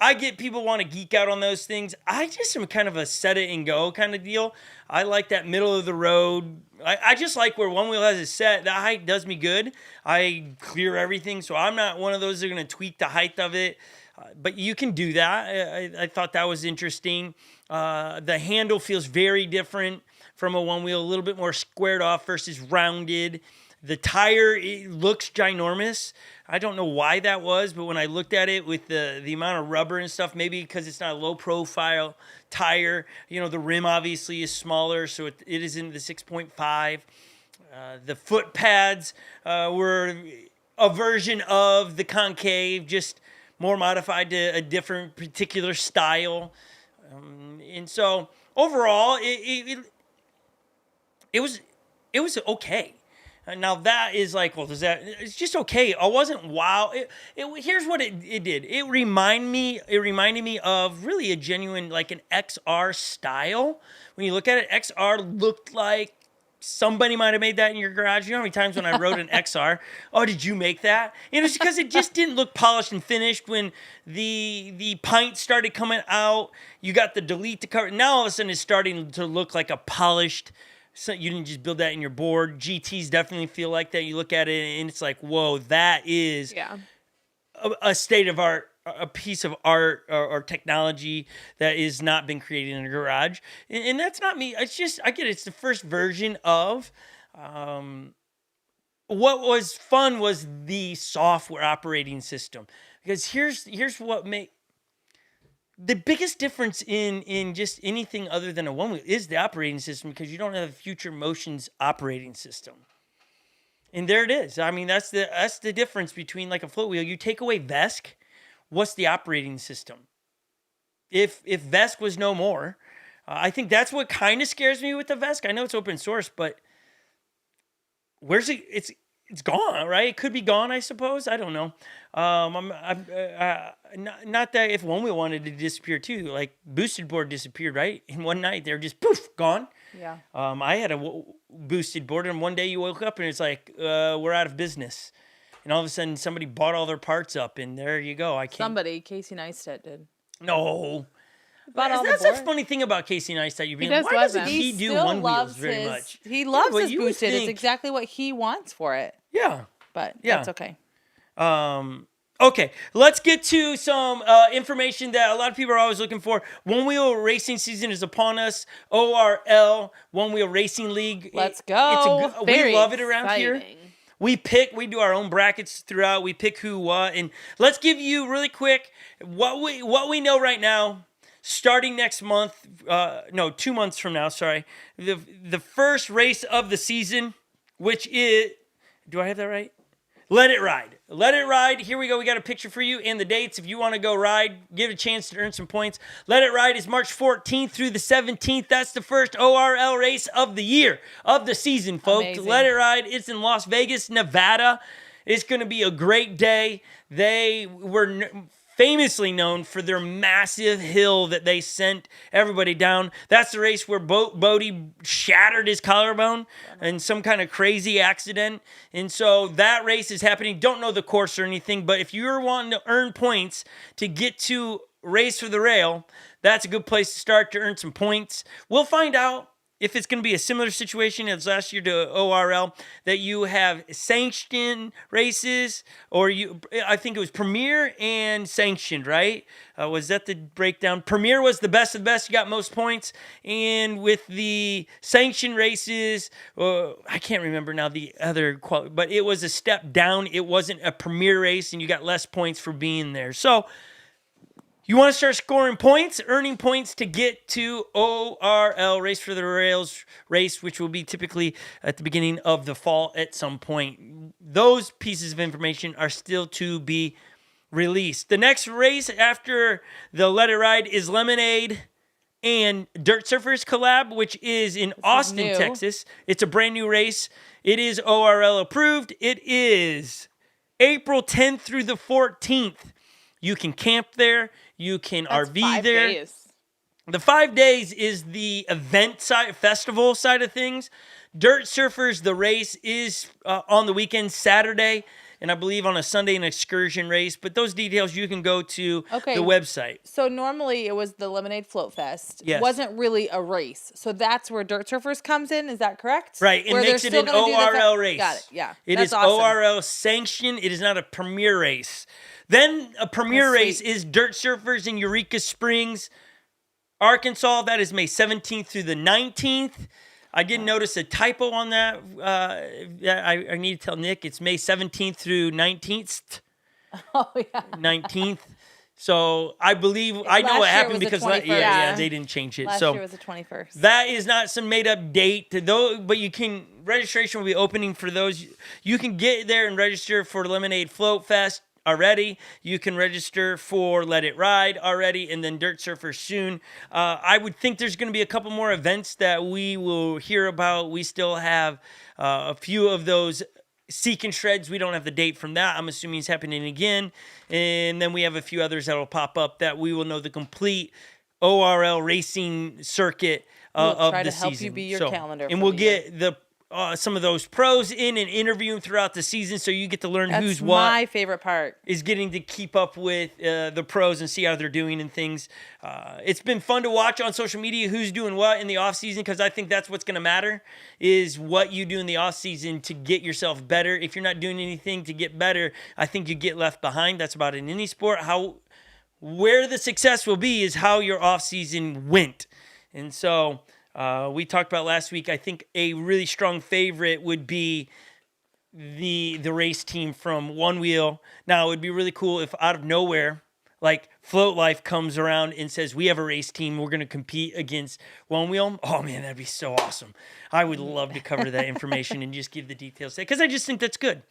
I get people want to geek out on those things. I just am kind of a set it and go kind of deal. I like that middle of the road. I just like where one wheel has it set. The height does me good. I clear everything, so I'm not one of those that are going to tweak the height of it. But you can do that. I thought that was interesting. The handle feels very different from a one wheel, a little bit more squared off versus rounded. The tire, it looks ginormous. I don't know why that was, but when I looked at it with the amount of rubber and stuff, maybe because it's not a low profile tire, the rim obviously is smaller, so it is in the 6.5. The foot pads were a version of the concave, just more modified to a different particular style. And so overall, it was okay. Now that is like, well, it's just okay. I wasn't wow. Here's what it did. It reminded me of really a genuine, like an XR style. When you look at it, XR looked like somebody might have made that in your garage. You know how many times when I rode an XR, oh, did you make that? And it was because it just didn't look polished and finished. When the pint started coming out, you got the delete to cover. Now all of a sudden it's starting to look like a polished. So you didn't just build that in your board. GTs definitely feel like that. You look at it and it's like, whoa, that is a state of art, a piece of art or technology that has not been created in a garage. And that's not me. It's just, I get it. It's the first version of what was fun was the software operating system. Because here's what the biggest difference in just anything other than a Onewheel is the operating system, because you don't have a Future Motions operating system. And there it is. I mean, that's the difference between like a Floatwheel. You take away Vesc, what's the operating system? If Vesc was no more, I think that's what kind of scares me with the Vesc. I know it's open source, but where's it? It's gone, right? It could be gone, I suppose. I don't know. Not that if Onewheel wanted to disappear too, like boosted board disappeared, right? In one night, they're just poof, gone. Yeah. I had a boosted board, and one day you woke up and it's like, we're out of business. And all of a sudden, somebody bought all their parts up, and there you go. Casey Neistat did. No. Bought That's a funny thing about Casey Neistat. Why doesn't he do Onewheels very much? He loves his you boosted. It's exactly what he wants for it. Yeah. But that's okay. Okay, let's get to some information that a lot of people are always looking for. Onewheel racing season is upon us. ORL, Onewheel Racing League. Let's go. We love it around here. We do our own brackets throughout. We pick who, what, and let's give you really quick what we know right now. Starting next month, 2 months from now, sorry, the first race of the season, which is, do I have that right? Let It Ride. Let It Ride. Here we go. We got a picture for you and the dates. If you want to go ride, give it a chance to earn some points. Let It Ride is March 14th through the 17th. That's the first ORL race of the year, of the season, folks. Amazing. Let It Ride. It's in Las Vegas, Nevada. It's going to be a great day. They were famously known for their massive hill that they sent everybody down. That's the race where Bodie shattered his collarbone in some kind of crazy accident. And so that race is happening. Don't know the course or anything, but if you're wanting to earn points to get to Race for the Rail, that's a good place to start to earn some points. We'll find out if it's going to be a similar situation as last year to ORL, that you have sanctioned races, or I think it was Premier and sanctioned, right? Was that the breakdown? Premier was the best of the best. You got most points. And with the sanctioned races, I can't remember now the other quality, but it was a step down. It wasn't a Premier race, and you got less points for being there. So you want to start scoring points, earning points to get to ORL, Race for the Rails race, which will be typically at the beginning of the fall at some point. Those pieces of information are still to be released. The next race after the Let It Ride is Lemonade and Dirt Surfers collab, which is in Austin, Texas. It's a brand new race. It is ORL approved. It is April 10th through the 14th. You can camp there. You can RV 5 there. Days. The 5 days is the event side, festival side of things. Dirt Surfers, the race is on the weekend, Saturday, and I believe on a Sunday an excursion race. But those details you can go to the website. So normally it was the Lemonade Float Fest. Yes. It wasn't really a race. So that's where Dirt Surfers comes in. Is that correct? Right. It makes it an ORL race. Got it. Yeah. It is awesome. ORL sanctioned. It is not a Premier race. Then a Premier race is Dirt Surfers in Eureka Springs, Arkansas. That is May 17th through the 19th. I did notice a typo on that. I need to tell Nick it's May 17th through 19th. Oh, yeah. 19th. So I believe I know what happened because they didn't change it. Last year was the 21st. That is not some made up date, but registration will be opening for those. You can get there and register for Lemonade Float Fest already. You can register for Let It Ride already, and then Dirt Surfer soon. I would think there's going to be a couple more events that we will hear about. We still have a few of those Seek and Shreds. We don't have the date from that. I'm assuming it's happening again. And then we have a few others that will pop up that we will know the complete ORL racing circuit We'll of try the to help season. you be your calendar and for we'll the year. get the some of those pros in and interview them throughout the season, so you get to learn That's who's what. my favorite part. Is getting to keep up with the pros and see how they're doing and things. It's been fun to watch on social media who's doing what in the off season, because I think that's what's going to matter, is what you do in the off season to get yourself better. If you're not doing anything to get better, I think you get left behind. That's about in any sport. Where the success will be is how your off season went. And so we talked about last week, I think a really strong favorite would be the race team from Onewheel. Now, it would be really cool if out of nowhere, like Float Life comes around and says, we have a race team, we're going to compete against Onewheel. Oh, man, that'd be so awesome. I would love to cover that information and just give the details, because I just think that's good.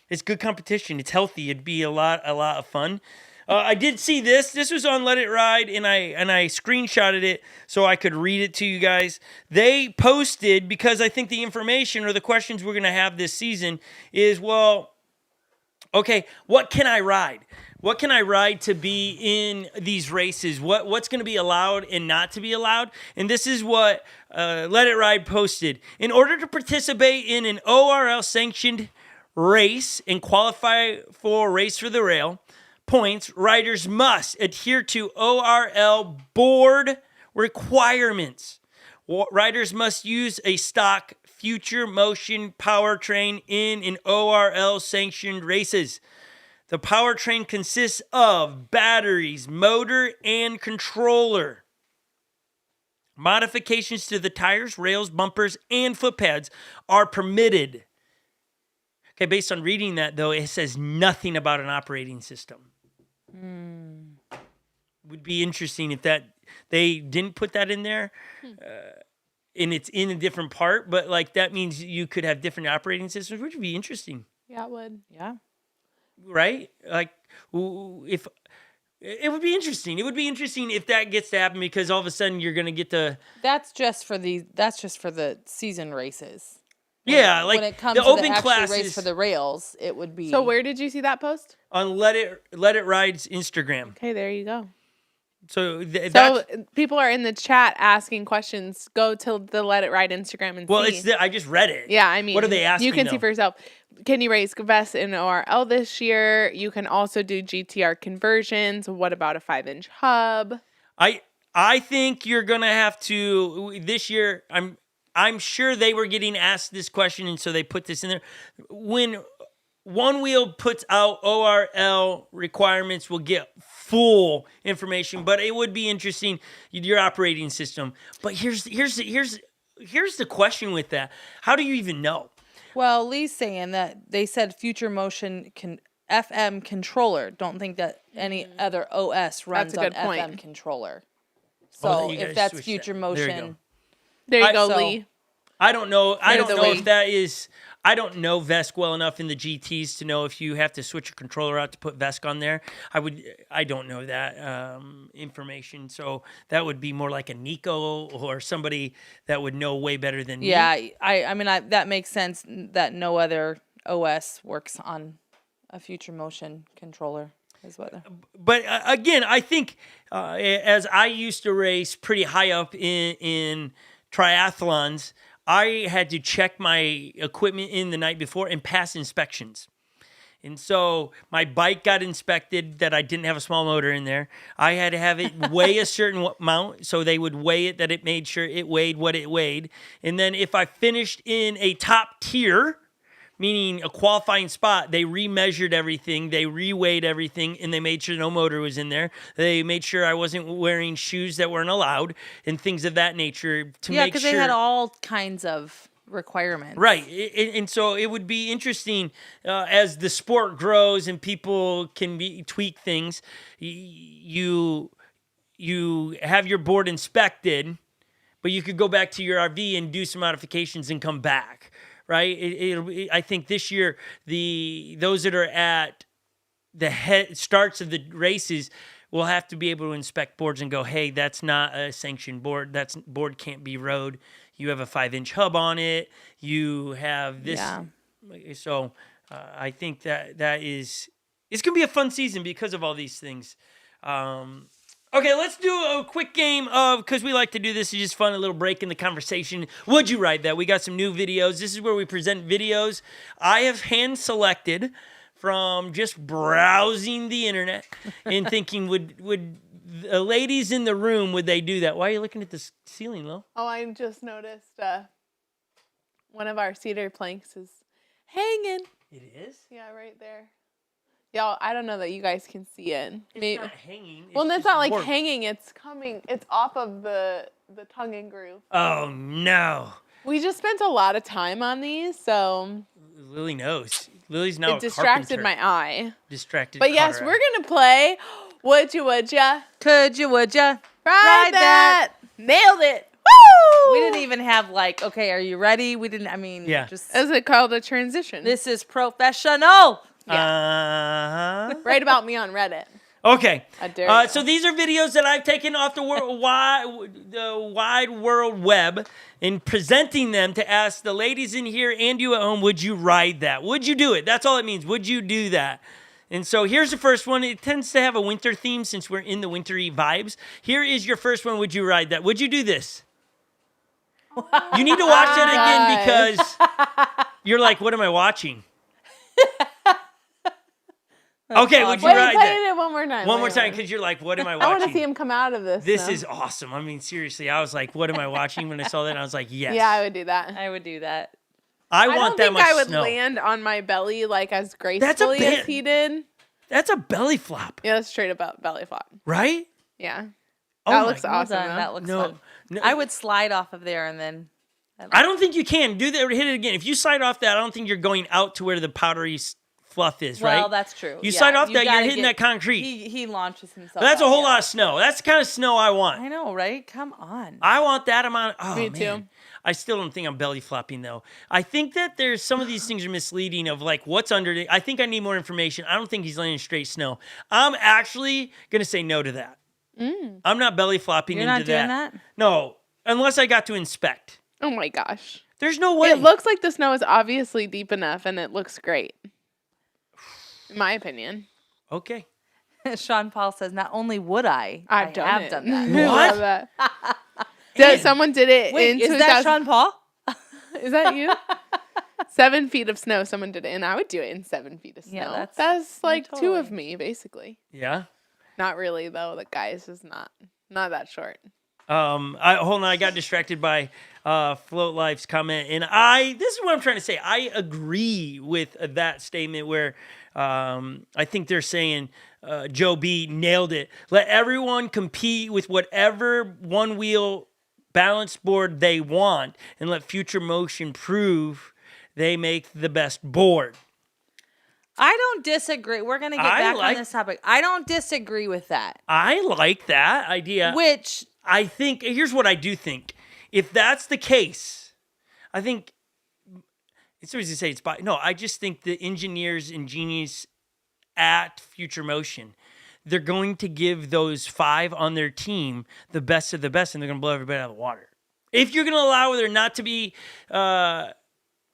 It's good competition. It's healthy. It'd be a lot of fun. I did see this. This was on Let It Ride, and I screenshotted it so I could read it to you guys. They posted, because I think the information or the questions we're going to have this season is, well, okay, what can I ride? What can I ride to be in these races? What's going to be allowed and not to be allowed? And this is what Let It Ride posted. In order to participate in an ORL-sanctioned race and qualify for Race for the Rail points, riders must adhere to ORL board requirements. Riders must use a stock future motion powertrain in an ORL sanctioned races. The powertrain consists of batteries, motor, and controller. Modifications to the tires, rails, bumpers, and foot pads are permitted. Okay, based on reading that, though, it says nothing about an operating system. Would be interesting if that they didn't put that in there, and it's in a different part. But like that means you could have different operating systems, which would be interesting. Yeah, it would. Yeah. Right? Like if it would be interesting. It would be interesting if that gets to happen, because all of a sudden you're going to get the. That's just for the season races. Yeah, like when it comes the to open the actual classes race for the rails, it would be. So where did you see that post? on Let It Ride's Instagram. Okay, there you go. So that's So people are in the chat asking questions. Go to the Let It Ride Instagram and see. I just read it. Yeah, I mean, what are they asking? You can though? see for yourself. Can you race Vesc in ORL this year? You can also do GTR conversions. What about a 5-inch hub? I think you're gonna have to this year. I'm sure they were getting asked this question, and so they put this in there. When Onewheel puts out ORL requirements, we'll get full information, but it would be interesting, your operating system. But here's the question with that. How do you even know? Well, Lee's saying that they said future motion FM controller. Don't think that any other OS runs That's a on good point. FM controller. Well, So you if guys that's switched future that. There you go. motion, There you go, so- Lee. I don't know. I don't the know way. if that is. I don't know Vesque well enough in the GTs to know if you have to switch your controller out to put Vesque on there. I don't know that information. So that would be more like a Nico or somebody that would know way better than me. yeah, I mean that makes sense that no other OS works on a future motion controller. Is what. But again, I think as I used to race pretty high up in triathlons, I had to check my equipment in the night before and pass inspections. And so my bike got inspected that I didn't have a small motor in there. I had to have it weigh a certain amount, so they would weigh it, that it made sure it weighed what it weighed. And then if I finished in a top tier, meaning a qualifying spot, they remeasured everything, they reweighed everything, and they made sure no motor was in there. They made sure I wasn't wearing shoes that weren't allowed and things of that nature to Yeah, make because sure. they had all kinds of requirements. Right. And so it would be interesting as the sport grows and people can tweak things. You have your board inspected, but you could go back to your RV and do some modifications and come back. Right. I think this year those that are at starts of the races will have to be able to inspect boards and go, hey, that's not a sanctioned board. That board can't be rode. You have a 5-inch hub on it. You have this. Yeah. So I think that is, it's going to be a fun season because of all these things. Okay, let's do a quick game of, because we like to do this, it's just fun, a little break in the conversation. Would you ride that? We got some new videos. This is where we present videos I have hand-selected from just browsing the internet and thinking, would the ladies in the room, would they do that? Why are you looking at the ceiling, Lo? Oh, I just noticed one of our cedar planks is hanging. It is? Yeah, right there. Y'all, I don't know that you guys can see it. It's not hanging. Well, it's just not like warped. hanging. It's coming. It's off of the tongue and groove. Oh, no. We just spent a lot of time on these, so Lily knows. Lily's now it distracted a my carpenter. eye. Distracted. But yes, caught her we're eye. gonna play. Would ya? Could you? Would ya? Ride that. Nailed it. Woo! We didn't even have like, okay, are you ready? We didn't. I mean, Yeah. just Is it called a transition? this is professional. Write about me on Reddit. Okay. I dare you. So these are videos that I've taken off the wide world web and presenting them to ask the ladies in here and you at home, would you ride that? Would you do it? That's all it means. Would you do that? And so here's the first one. It tends to have a winter theme since we're in the wintry vibes. Here is your first one. Would you ride that? Would you do this? You need to watch it again because you're like, what am I watching? Okay, would you Wait, ride play that? it one more time. One more time, because you're like, what am I watching? I want to see him come out of this. This though. is awesome. I mean, seriously, I was like, what am I watching when I saw that? And I was like, yes. Yeah, I would do that. I would do that. I I want don't that think much I would snow. land on my belly like as gracefully bit- as he did. That's a belly flop, Yeah, that's straight about belly flop. right? Yeah. Oh That my looks God. Well awesome. done. though. That looks No, fun. no. I would slide off of there and then. I don't think you can. Do that. Hit it again. If you slide off that, I don't think you're going out to where the powdery fluff is, right? Well, that's true. You Yeah, slide off you that, you're gotta hitting that concrete. He launches himself. That's a out, whole yeah. lot of snow. That's the kind of snow I want. I know, right? Come on. I want that amount. Oh, Me man. too. I still don't think I'm belly flopping though. I think that there's some of these things are misleading of like what's under it. I think I need more information. I don't think he's landing straight snow. I'm actually gonna say no to that. I'm not belly flopping You're into not doing that? No, unless I got to inspect. Oh my gosh. There's no way. It looks like the snow is obviously deep enough and it looks great. In my opinion. Okay. Sean Paul says, not only would I I've done have it. done that. I What? love that. Someone did it Wait, in is 2000. that Sean Paul? Is that you? 7 feet of snow. Someone did it, and I would do it in 7 feet of snow. Yeah, that's like two of totally. me, basically. Yeah. Not really though. The guy's just not that short. Hold on. I got distracted by Float Life's comment, and this is what I'm trying to say. I agree with that statement where I think they're saying Joe B nailed it. Let everyone compete with whatever one wheel balance board they want, and let Future Motion prove they make the best board. I don't disagree. We're going to get back on this topic. I don't disagree with that. I like that idea. Which, I think, here's what I do think. If that's the case, I think, it's easy to say it's by, no, I just think the engineers and genius at Future Motion, they're going to give those 5 on their team the best of the best, and they're going to blow everybody out of the water. If you're going to allow there not to be,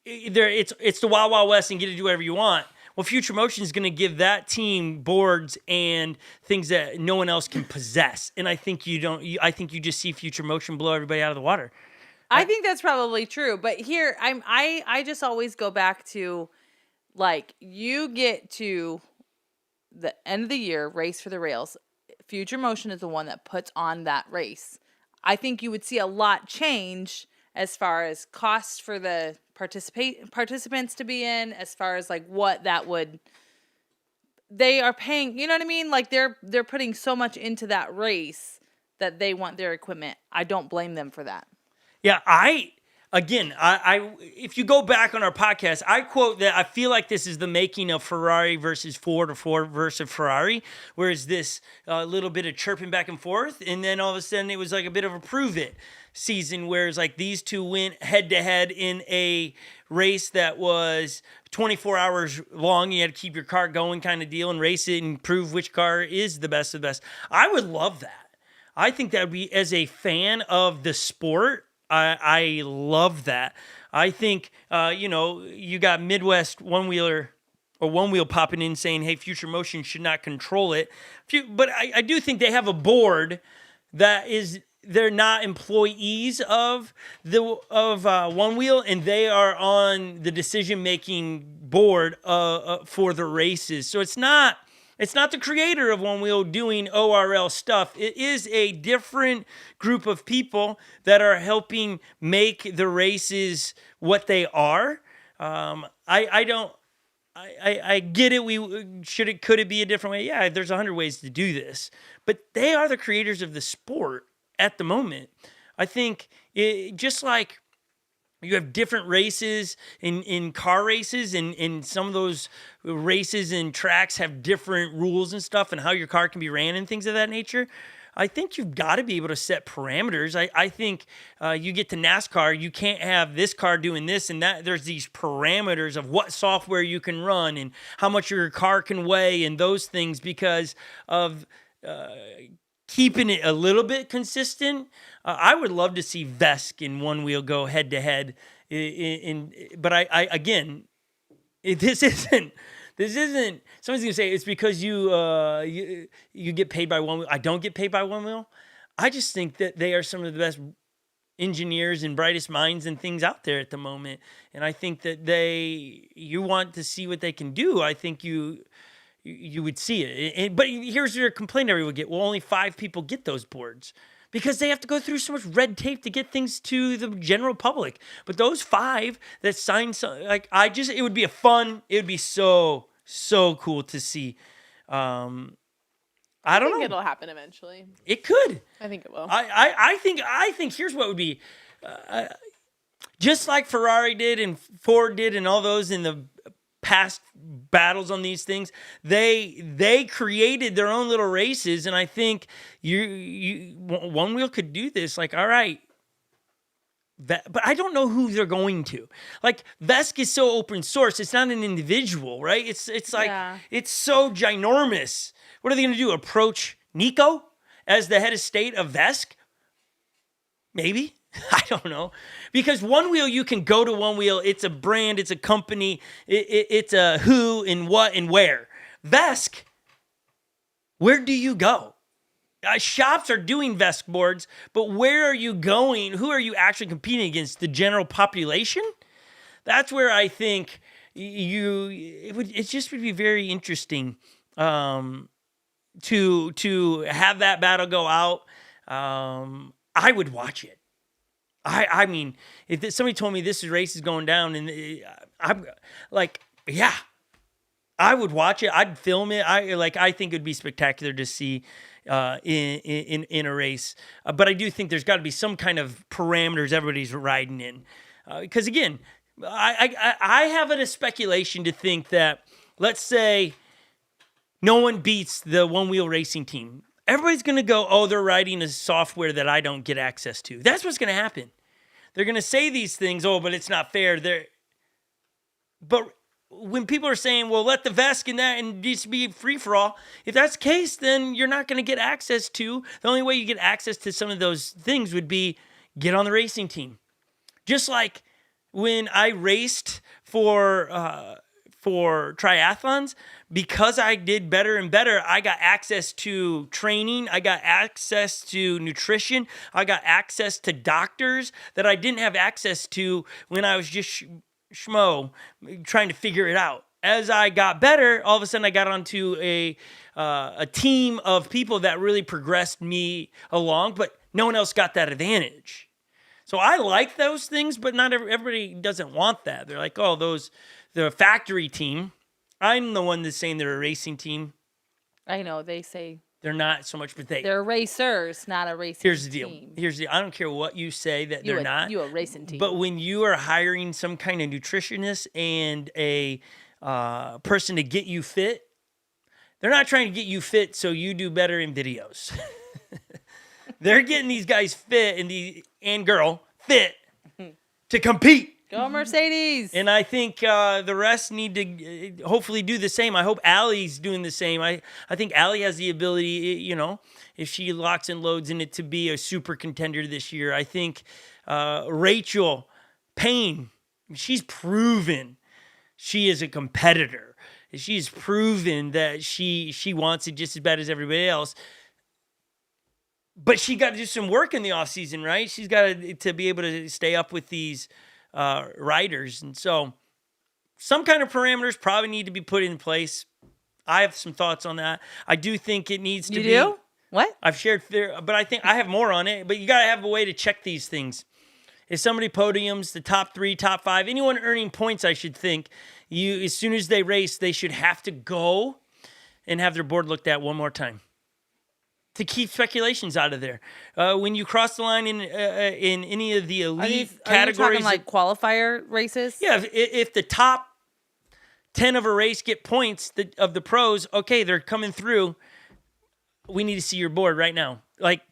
it's the Wild Wild West and get to do whatever you want. Well, Future Motion is going to give that team boards and things that no one else can possess. And I think I think you just see Future Motion blow everybody out of the water. I think that's probably true. But here, I just always go back to, like, you get to the end of the year, race for the rails. Future Motion is the one that puts on that race. I think you would see a lot change as far as costs for the participants to be in, as far as like what that would, they are paying, you know what I mean? Like they're putting so much into that race that they want their equipment. I don't blame them for that. Yeah, I again, if you go back on our podcast, I quote that I feel like this is the making of Ferrari versus Ford or Ford versus Ferrari, whereas this little bit of chirping back and forth, and then all of a sudden it was like a bit of a prove it season, whereas like these two went head to head in a race that was 24 hours long. You had to keep your car going kind of deal and race it and prove which car is the best of the best. I would love that. I think that would be, as a fan of the sport, I love that. I think, you got Midwest one-wheeler or one-wheel popping in saying, hey, Future Motion should not control it. But I do think they have a board that is, they're not employees of Onewheel, and they are on the decision-making board for the races. So it's not the creator of Onewheel doing ORL stuff. It is a different group of people that are helping make the races what they are. I get it. Could it be a different way? Yeah, there's 100 ways to do this, but they are the creators of the sport at the moment. I think just like you have different races in car races, and some of those races and tracks have different rules and stuff and how your car can be ran and things of that nature. I think you've got to be able to set parameters. I think you get to NASCAR, you can't have this car doing this and that. There's these parameters of what software you can run and how much your car can weigh and those things because of keeping it a little bit consistent. I would love to see Vesc and Onewheel go head to head. But I again, this isn't. Somebody's gonna say it's because you get paid by Onewheel. I don't get paid by Onewheel. I just think that they are some of the best engineers and brightest minds and things out there at the moment. And I think that you want to see what they can do. I think you would see it. But here's your complaint everyone would get. Well, only 5 people get those boards because they have to go through so much red tape to get things to the general public. But those 5 that sign, it would be it would be so cool to see. I don't know. It'll happen eventually. It could. I think it will. I think here's what would be, just like Ferrari did and Ford did and all those in the past battles on these things, they created their own little races, and I think Onewheel could do this. Like, all right, but I don't know who they're going to. Like, Vesque is so open source; it's not an individual, right? It's like It's so ginormous. What are they going to do? Approach Nico as the head of state of Vesque? Maybe. I don't know. Because Onewheel, you can go to Onewheel. It's a brand. It's a company. It's a who and what and where. Vesque, where do you go? Shops are doing Vesque boards, but where are you going? Who are you actually competing against? The general population? That's where I think it just would be very interesting to have that battle go out. I would watch it. I mean, if somebody told me this race is going down, and I'm like, yeah, I would watch it. I'd film it. I think it would be spectacular to see in a race. But I do think there's got to be some kind of parameters everybody's riding in, because again, I have a speculation to think that, let's say, no one beats the Onewheel racing team. Everybody's going to go, oh, they're writing a software that I don't get access to. That's what's going to happen. They're going to say these things, oh, but it's not fair. But when people are saying, well, let the Vesque in that and just be free for all, if that's the case, then you're not going to get access to. The only way you get access to some of those things would be get on the racing team. Just like when I raced for triathlons, because I did better and better, I got access to training, I got access to nutrition, I got access to doctors that I didn't have access to when I was just schmo trying to figure it out. As I got better, all of a sudden I got onto a team of people that really progressed me along, but no one else got that advantage. So I like those things, but not everybody doesn't want that. They're like, oh, the factory team. I'm the one that's saying they're a racing team. I know, they say They're not so much, but They're racers, not a racing Here's the deal. team. I don't care what you say that they're not. You a racing team. But when you are hiring some kind of nutritionist and a person to get you fit, they're not trying to get you fit so you do better in videos. They're getting these guys fit and girl fit to compete. Go Mercedes. And I think the rest need to hopefully do the same. I hope Allie's doing the same. I think Allie has the ability, you know, if she locks and loads in it, to be a super contender this year. I think Rachel Payne, she's proven she is a competitor. She's proven that she wants it just as bad as everybody else. But she got to do some work in the offseason, right? She's got to be able to stay up with these riders. And so some kind of parameters probably need to be put in place. I have some thoughts on that. I do think it needs to be. You do? What? I've shared, but I think I have more on it. But you got to have a way to check these things. If somebody podiums, the top 3, top 5, anyone earning points, I should think, as soon as they race, they should have to go and have their board looked at one more time to keep speculations out of there. When you cross the line in any of the elite categories, are you talking like qualifier races? Yeah, if the top 10 of a race get points of the pros, okay, they're coming through. We need to see your board right now. Like,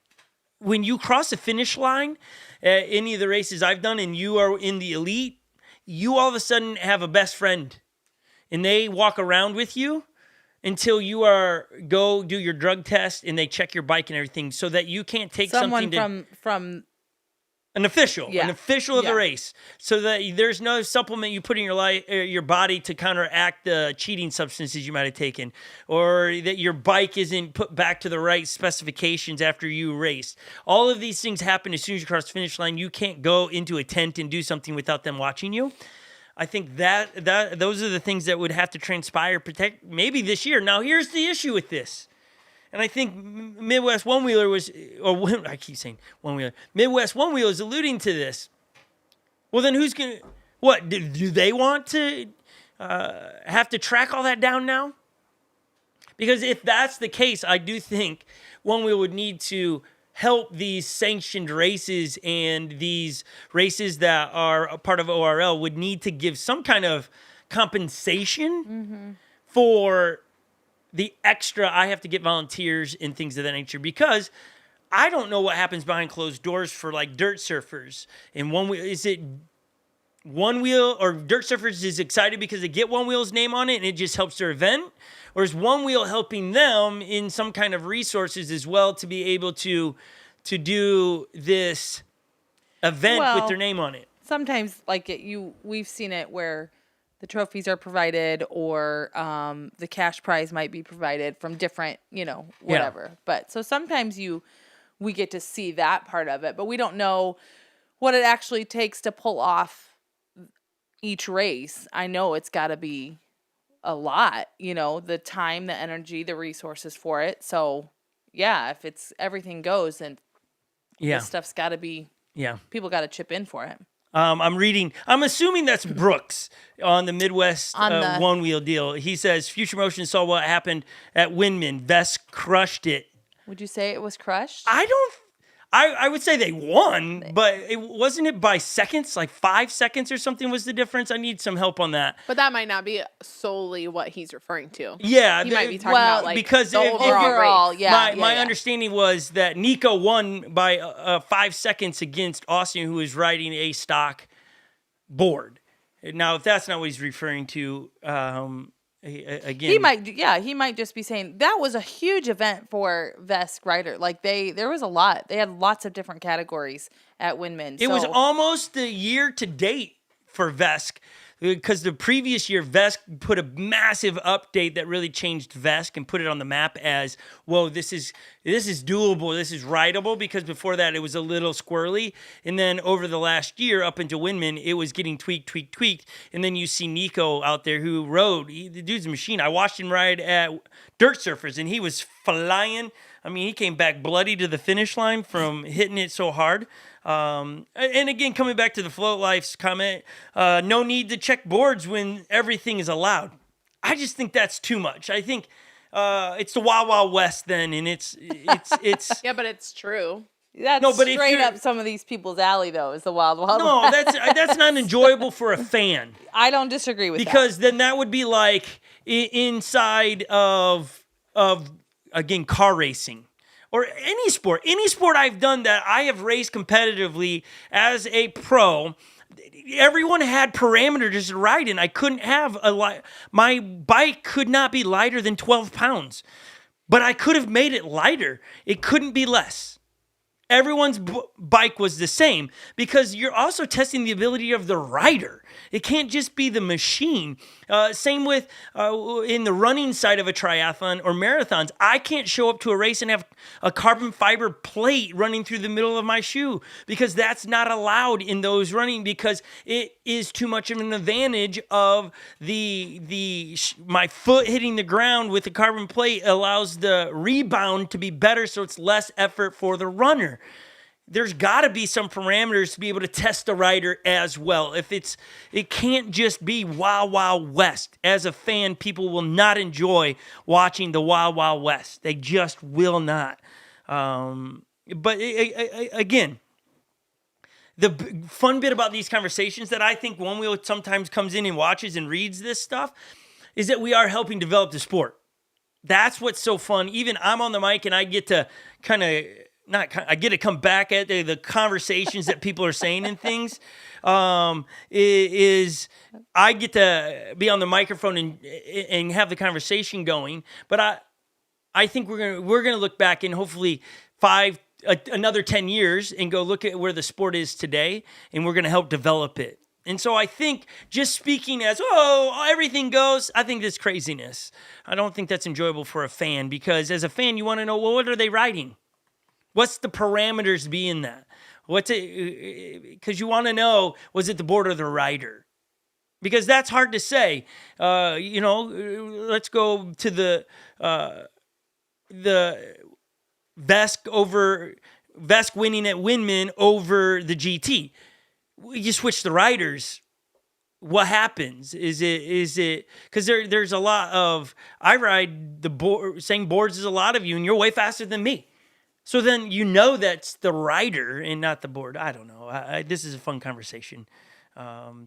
when you cross the finish line at any of the races I've done and you are in the elite, you all of a sudden have a best friend. And they walk around with you until you go do your drug test and they check your bike and everything, so that you can't take something from an official of the race, so that there's no supplement you put in your body to counteract the cheating substances you might have taken, or that your bike isn't put back to the right specifications after you raced. All of these things happen as soon as you cross the finish line. You can't go into a tent and do something without them watching you. I think that those are the things that would have to transpire, protect maybe this year. Now, here's the issue with this. And I think Midwest Onewheeler I keep saying Onewheeler. Midwest Onewheeler is alluding to this. Well, then who's going to, what, do they want to have to track all that down now? Because if that's the case, I do think Onewheeler would need to help these sanctioned races, and these races that are a part of ORL would need to give some kind of compensation for the extra. I have to get volunteers and things of that nature, because I don't know what happens behind closed doors for like dirt surfers. And is it Onewheel or dirt surfers is excited because they get Onewheel's name on it and it just helps their event? Or is Onewheel helping them in some kind of resources as well to be able to do this event with their name on it? Sometimes, we've seen it where the trophies are provided, or the cash prize might be provided from different, whatever. Yeah. But so sometimes we get to see that part of it, but we don't know what it actually takes to pull off each race. I know it's got to be a lot, the time, the energy, the resources for it. So yeah, if it's everything goes, then this stuff's got to be, people got to chip in for it. I'm assuming that's Brooks on the Midwest Onewheel deal. He says Future Motion saw what happened at Windman. Vesc crushed it. Would you say it was crushed? I would say they won, but wasn't it by seconds, like 5 seconds or something was the difference? I need some help on that. But that might not be solely what he's referring to. Yeah. He might be talking about because the overall race. My understanding was that Nico won by 5 seconds against Austin, who was riding a stock board. Now, if that's not what he's referring to, again, he might just be saying that was a huge event for Vesc rider. Like there was a lot. They had lots of different categories at Windman. It was almost the year to date for Vesc, because the previous year Vesc put a massive update that really changed Vesc and put it on the map as, whoa, this is doable, this is rideable, because before that it was a little squirrely. And then over the last year up into Windman, it was getting tweaked. And then you see Nico out there who rode. The dude's a machine. I watched him ride at Dirt Surfers and he was flying. I mean, he came back bloody to the finish line from hitting it so hard. And again, coming back to the Float Life's comment, no need to check boards when everything is allowed. I just think that's too much. I think it's the Wild Wild West then, and it's Yeah, but it's true. That's No, but if straight you're- up some of these people's alley, though, is the Wild Wild no, West. that's not enjoyable for a fan. I don't disagree with Because then that would be like inside of again car racing or any sport I've done that I have raced competitively as a pro. Everyone had parameters to ride in. I couldn't have my bike could not be lighter than 12 pounds, but I could have made it lighter. It couldn't be less. Everyone's bike was the same because you're also testing the ability of the rider. It can't just be the machine. Same with in the running side of a triathlon or marathons. I can't show up to a race and have a carbon fiber plate running through the middle of my shoe because that's not allowed in those running because it is too much of an advantage of my foot hitting the ground with the carbon plate allows the rebound to be better, so it's less effort for the runner. There's got to be some parameters to be able to test the rider as well. It can't just be Wild Wild West. As a fan, people will not enjoy watching the Wild Wild West. They just will not. But again, the fun bit about these conversations that I think Onewheel sometimes comes in and watches and reads this stuff is that we are helping develop the sport. That's what's so fun. Even I'm on the mic and I get to I get to come back at the conversations that people are saying and things. I get to be on the microphone and have the conversation going. But I think we're gonna look back in hopefully another 10 years and go look at where the sport is today, and we're gonna help develop it. And so I think just speaking as, everything goes, I think that's craziness. I don't think that's enjoyable for a fan because as a fan, you want to know, well, what are they riding? What's the parameters be in that? What's it? Because you want to know, was it the board or the rider? Because that's hard to say. Let's go to the Vesc winning at Windman over the GT. You switch the riders. What happens? Is it because there's a lot of I ride the same boards as a lot of you, and you're way faster than me. So then that's the rider and not the board. I don't know. This is a fun conversation.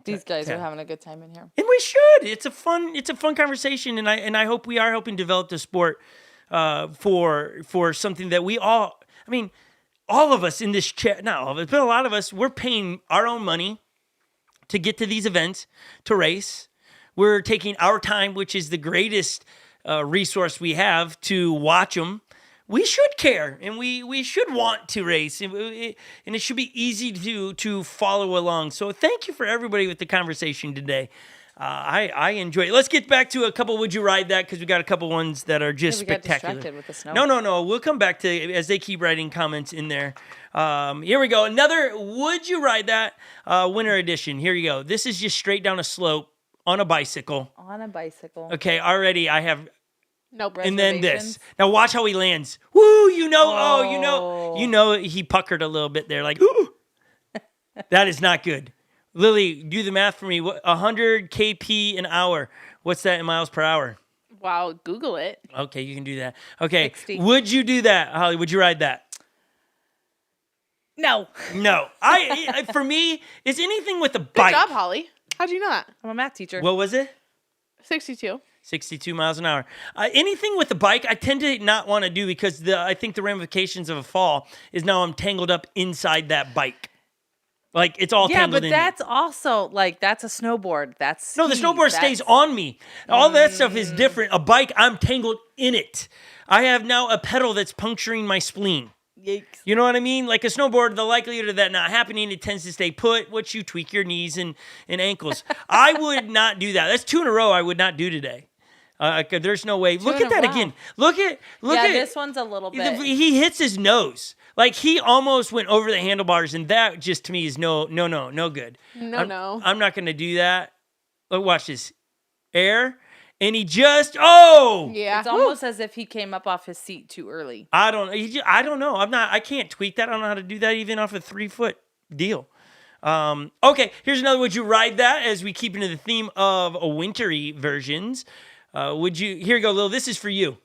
These guys are having a good time in here, and we should. It's a fun conversation, and I hope we are helping develop the sport for something that we all. I mean, all of us in this chat, not all of us, but a lot of us, we're paying our own money to get to these events to race. We're taking our time, which is the greatest resource we have, to watch them. We should care, and we should want to race, and it should be easy to follow along. So thank you for everybody with the conversation today. I enjoy it. Let's get back to a couple Would You Ride That, because we got a couple ones that are just spectacular. Got distracted with the snow. No. We'll come back to as they keep writing comments in there. Here we go. Another Would You Ride That winter edition. Here you go. This is just straight down a slope on a bicycle. On a bicycle. Okay, already I have... Nope. And then this. Now watch how he lands. Woo! You know he puckered a little bit there, like, ooh. That is not good. Lily, do the math for me. 100 kp an hour. What's that in miles per hour? Wow, Google it. Okay, you can do that. Okay, 60. Would you do that, Holly? Would you ride that? No. No. For me, it's anything with a Good bike. job, Holly. How'd you know that? I'm a math teacher. What was it? 62. 62 miles an hour. Anything with a bike, I tend to not want to do because I think the ramifications of a fall is now I'm tangled up inside that bike. Like, it's all tangled in. Yeah, but that's also, that's a snowboard. That's No, the snowboard stays on me. All that stuff is different. A bike, I'm tangled in it. I have now a pedal that's puncturing my spleen. Yikes. You know what I mean? Like a snowboard, the likelihood of that not happening, it tends to stay put, which you tweak your knees and ankles. I would not do that. That's 2 in a row I would not do today. There's no way. Look at that again. Look at. This one's a little bit. He hits his nose. Like, he almost went over the handlebars, and that just, to me, is no good. No. I'm not going to do that. Look, watch this. Air, and he just, Yeah. It's almost as if he came up off his seat too early. I don't know. I can't tweak that. I don't know how to do that even off a 3-foot deal. Okay, here's another Would You Ride That as we keep into the theme of wintry versions. Here you go, Lil. This is for you.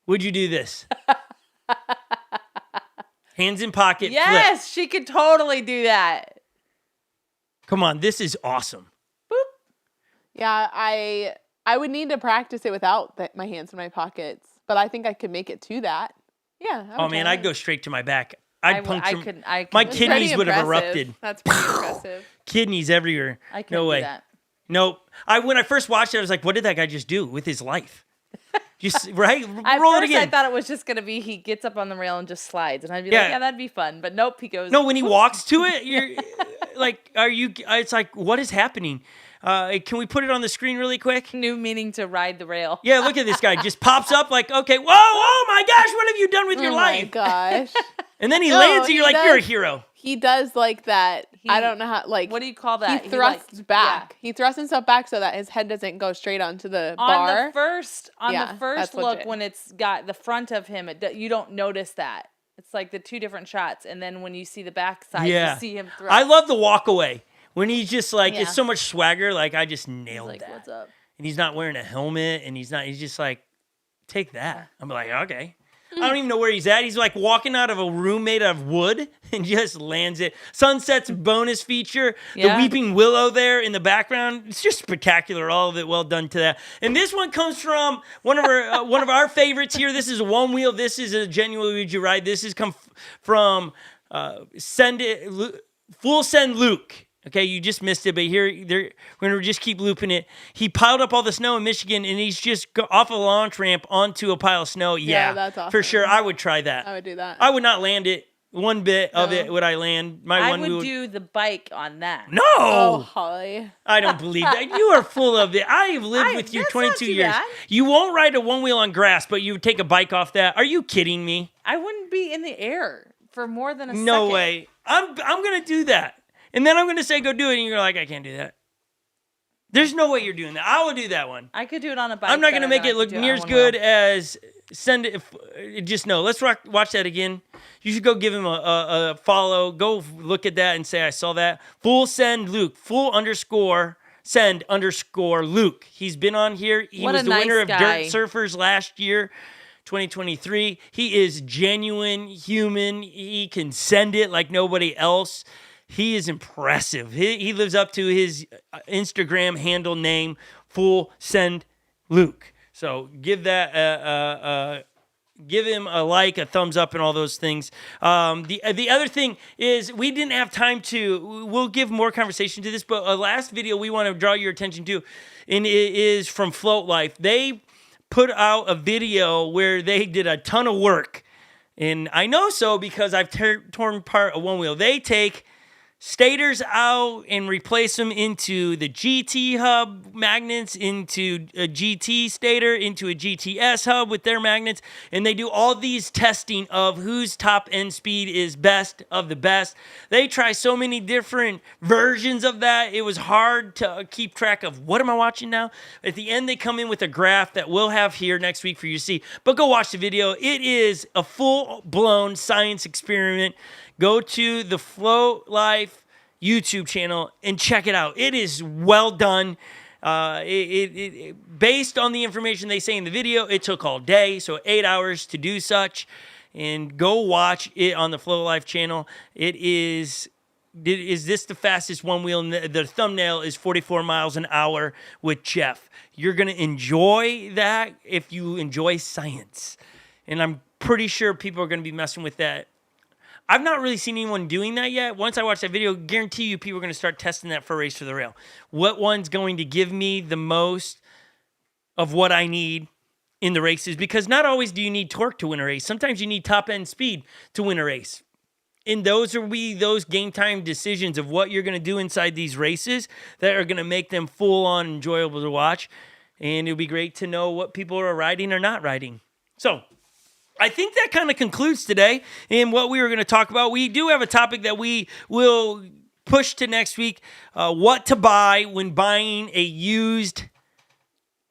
would you do this? Hands in pocket, flip. Yes, she could totally do that. Come on, this is awesome. Yeah, I would need to practice it without my hands in my pockets, but I think I could make it to that. Yeah. Oh man, I'd go straight to my back. I'd puncture. I could my do that. kidneys would have Impressive. erupted. That's pretty impressive. Kidneys everywhere. I couldn't No way. do that. Nope. When I first watched it, I was like, what did that guy just do with his life? Just right? At Roll it first, again. I thought it was just gonna be he gets up on the rail and just slides, and I'd be Yeah. like, yeah, that'd be fun. But nope, he goes. No, when he walks to it, you're like, are you? It's like, what is happening? Can we put it on the screen really quick? New meaning to ride the rail. Yeah, look at this guy. Just pops up like, okay, whoa, oh my gosh, what have you done with your Oh my life? gosh. And then he No, lands and he you're like, does. you're a hero. He does like that. I don't know how, like. What do you call that? He thrusts back. He thrusts himself back so that his head doesn't go straight onto the bar. On the first Yeah, that's look, legit. when it's got the front of him, you don't notice that. It's like the two different shots, and then when you see the back side, Yeah. you see him thrust. I love the walk away. When he's just like, Yeah. it's so much swagger, like I just He's nailed like, that. what's up? And he's not wearing a helmet, and he's just like, take that. I'm like, okay. I don't even know where he's at. He's like walking out of a room made of wood and just lands it. Sunset's bonus feature, Yeah. the weeping willow there in the background. It's just spectacular. All of it well done to that. And this one comes from one of our favorites here. This is Onewheel. This is a genuine Would You Ride. This is from Full Send Luke. Okay, you just missed it, but we're going to just keep looping it. He piled up all the snow in Michigan, and he's just off a launch ramp onto a pile of snow. Yeah, that's awesome. for sure. I would try that. I would do that. I would not land it. One bit of it would I land. I would do the bike on that. No, Oh, Holly. I don't believe that. You are full of it. I have lived with you that's 22 not too years. bad. You won't ride a one wheel on grass, but you would take a bike off that. Are you kidding me? I wouldn't be in the air for more than a second. No way. I'm going to do that. And then I'm going to say, go do it. And you're like, I can't do that. There's no way you're doing that. I will do that one. I could do it on a bike. I'm not going to better make than it I look could do near on as one good wheel. as send it. Just no. Let's watch that again. You should go give him a follow. Go look at that and say, I saw that. Full Send Luke. Send _ Luke. He's been on here. He What was a the nice winner of guy. Dirt Surfers last year. 2023. He is genuine, human. He can send it like nobody else. He is impressive. He lives up to his Instagram handle name, Full Send Luke. So give that give him a like, a thumbs up, and all those things. The other thing is we didn't have time to. We'll give more conversation to this, but a last video we want to draw your attention to, and it is from Float Life. They put out a video where they did a ton of work, and I know so because I've torn apart a one wheel. They take stators out and replace them into the GT hub magnets, into a GT stator, into a GTS hub with their magnets, and they do all these testing of whose top end speed is best of the best. They try so many different versions of that. It was hard to keep track of what am I watching now. At the end, they come in with a graph that we'll have here next week for you to see, but go watch the video. It is a full-blown science experiment. Go to the Float Life YouTube channel and check it out. It is well done. Based on the information they say in the video, it took all day, so 8 hours to do such. And go watch it on the Float Life channel. Is this the fastest one wheel? And the thumbnail is 44 miles an hour with Jeff. You're going to enjoy that if you enjoy science. And I'm pretty sure people are going to be messing with that. I've not really seen anyone doing that yet. Once I watch that video, guarantee you people are going to start testing that for Race to the Rail. What one's going to give me the most of what I need in the races? Because not always do you need torque to win a race. Sometimes you need top-end speed to win a race. And those will be those game-time decisions of what you're going to do inside these races that are going to make them full-on enjoyable to watch. And it'll be great to know what people are riding or not riding. So I think that kind of concludes today and what we were going to talk about. We do have a topic that we will push to next week. What to buy when buying a used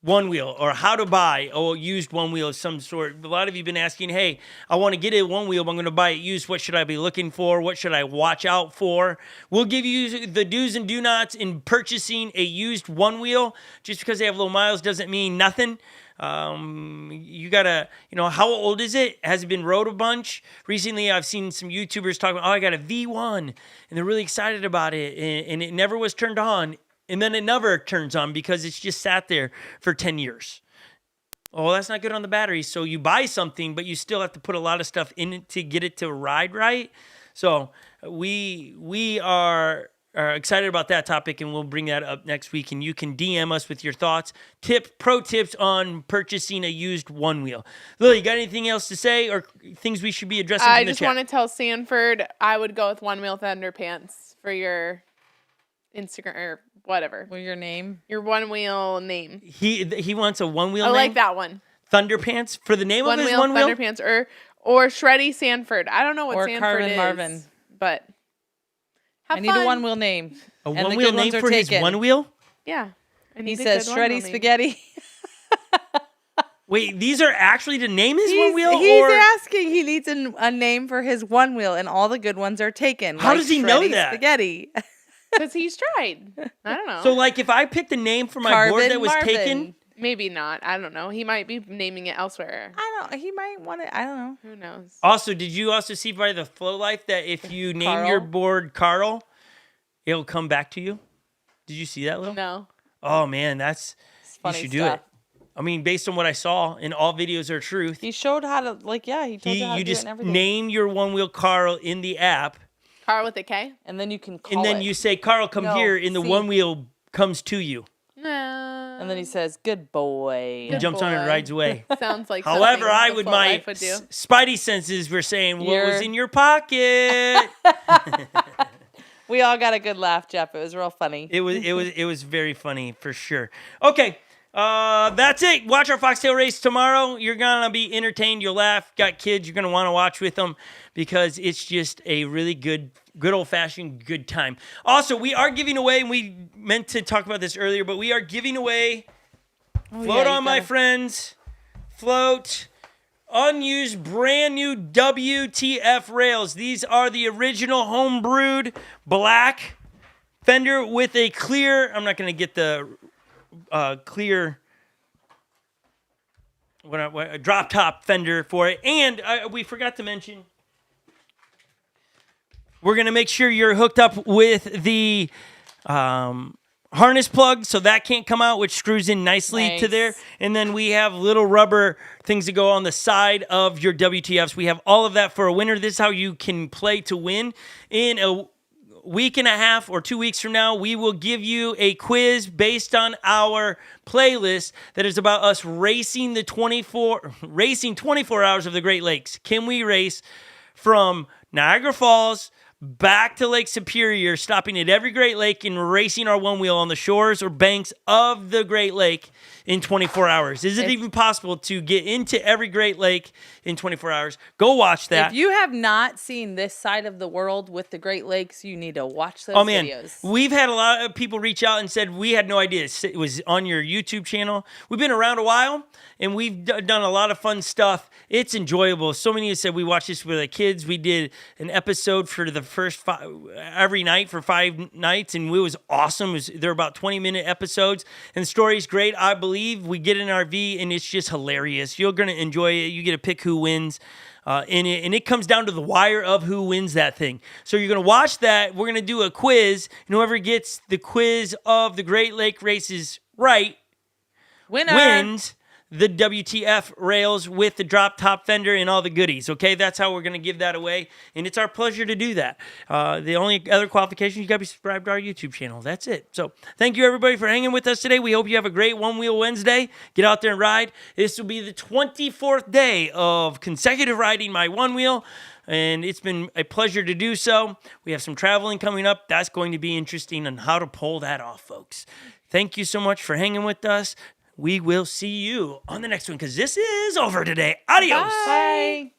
one wheel or how to buy a used one wheel of some sort. A lot of you have been asking, hey, I want to get a one wheel, but I'm going to buy it used. What should I be looking for? What should I watch out for? We'll give you the do's and do nots in purchasing a used one wheel. Just because they have low miles doesn't mean nothing. You gotta, how old is it? Has it been rode a bunch? Recently, I've seen some YouTubers talking about, I got a V1, and they're really excited about it, and it never was turned on. And then it never turns on because it's just sat there for 10 years. Oh, that's not good on the battery. So you buy something, but you still have to put a lot of stuff in it to get it to ride right. So we are excited about that topic, and we'll bring that up next week. And you can DM us with your thoughts, pro tips on purchasing a used one wheel. Lily, you got anything else to say or things we should be addressing in the chat? I just want to tell Sanford I would go with Onewheel Thunderpants for your Instagram or whatever. Or your name. Your one wheel name. He wants a one wheel I name? like that one. Thunderpants for the name of his one wheel? Thunderpants or Shreddy Sanford. I don't know what or Sanford Carvin is. Marvin. But I need a one wheel name. A one wheel name for his one wheel? Yeah. He says Shreddy Spaghetti. Wait, these are actually to name his one wheel? He's asking. He needs a name for his one wheel, and all the good ones are taken. How does he know that? Spaghetti. Because he's tried. I don't know. So, like, if I picked a name for my board that was taken... Maybe not. I don't know. He might be naming it elsewhere. He might want it. I don't know. Who knows? Also, did you also see by the Flow Life that if you name your board Carl, it'll come back to you? Did you see that, Lil? No. Oh, man, that's... funny you should stuff. do it. I mean, based on what I saw, and all videos are truth. He showed how to, he told you how to do it and everything. You just name your one wheel Carl in the app. Carl with a K? And then you can call And then you say, Carl, come here, and the one wheel comes to you. No. And then he says, good boy. He jumps on it and rides away. Sounds like However, I would, my would do. spidey senses were saying, what was in your pocket? We all got a good laugh, Jeff. It was real funny. It was very funny for sure. Okay. That's it. Watch our Foxtail race tomorrow. You're going to be entertained. You'll laugh. Got kids. You're going to want to watch with them because it's just a really good old-fashioned good time. Also, we are giving away, and we meant to talk about this earlier, but we are giving away Float on, my friends. Float. Unused, brand new WTF rails. These are the original home-brewed black fender with a clear, I'm not going to get the clear a drop top fender for it. And we forgot to mention, we're going to make sure you're hooked up with the harness plug so that can't come out, which screws in nicely to there. And then we have little rubber things that go on the side of your WTFs. We have all of that for a winner. This is how you can play to win. In a week and a half or 2 weeks from now, we will give you a quiz based on our playlist that is about us racing 24 hours of the Great Lakes. Can we race from Niagara Falls back to Lake Superior, stopping at every Great Lake and racing our one wheel on the shores or banks of the Great Lake in 24 hours? Is it even possible to get into every Great Lake in 24 hours? Go watch that. If you have not seen this side of the world with the Great Lakes, you need to watch those videos. We've had a lot of people reach out and said, we had no idea it was on your YouTube channel. We've been around a while, and we've done a lot of fun stuff. It's enjoyable. So many have said we watched this with the kids. We did an episode for the first every night for 5 nights, and it was awesome. They're about 20-minute episodes, and the story's great. I believe we get in an RV, and it's just hilarious. You're going to enjoy it. You get to pick who wins in it, and it comes down to the wire of who wins that thing. So you're going to watch that. We're going to do a quiz, and whoever gets the quiz of the Great Lake races right wins the WTF rails with the drop top fender and all the goodies. Okay, that's how we're going to give that away, and it's our pleasure to do that. The only other qualification, you got to be subscribed to our YouTube channel. That's it. So thank you, everybody, for hanging with us today. We hope you have a great One Wheel Wednesday. Get out there and ride. This will be the 24th day of consecutive riding my one wheel, and it's been a pleasure to do so. We have some traveling coming up. That's going to be interesting on how to pull that off, folks. Thank you so much for hanging with us. We will see you on the next one because this is over today. Adios. Bye.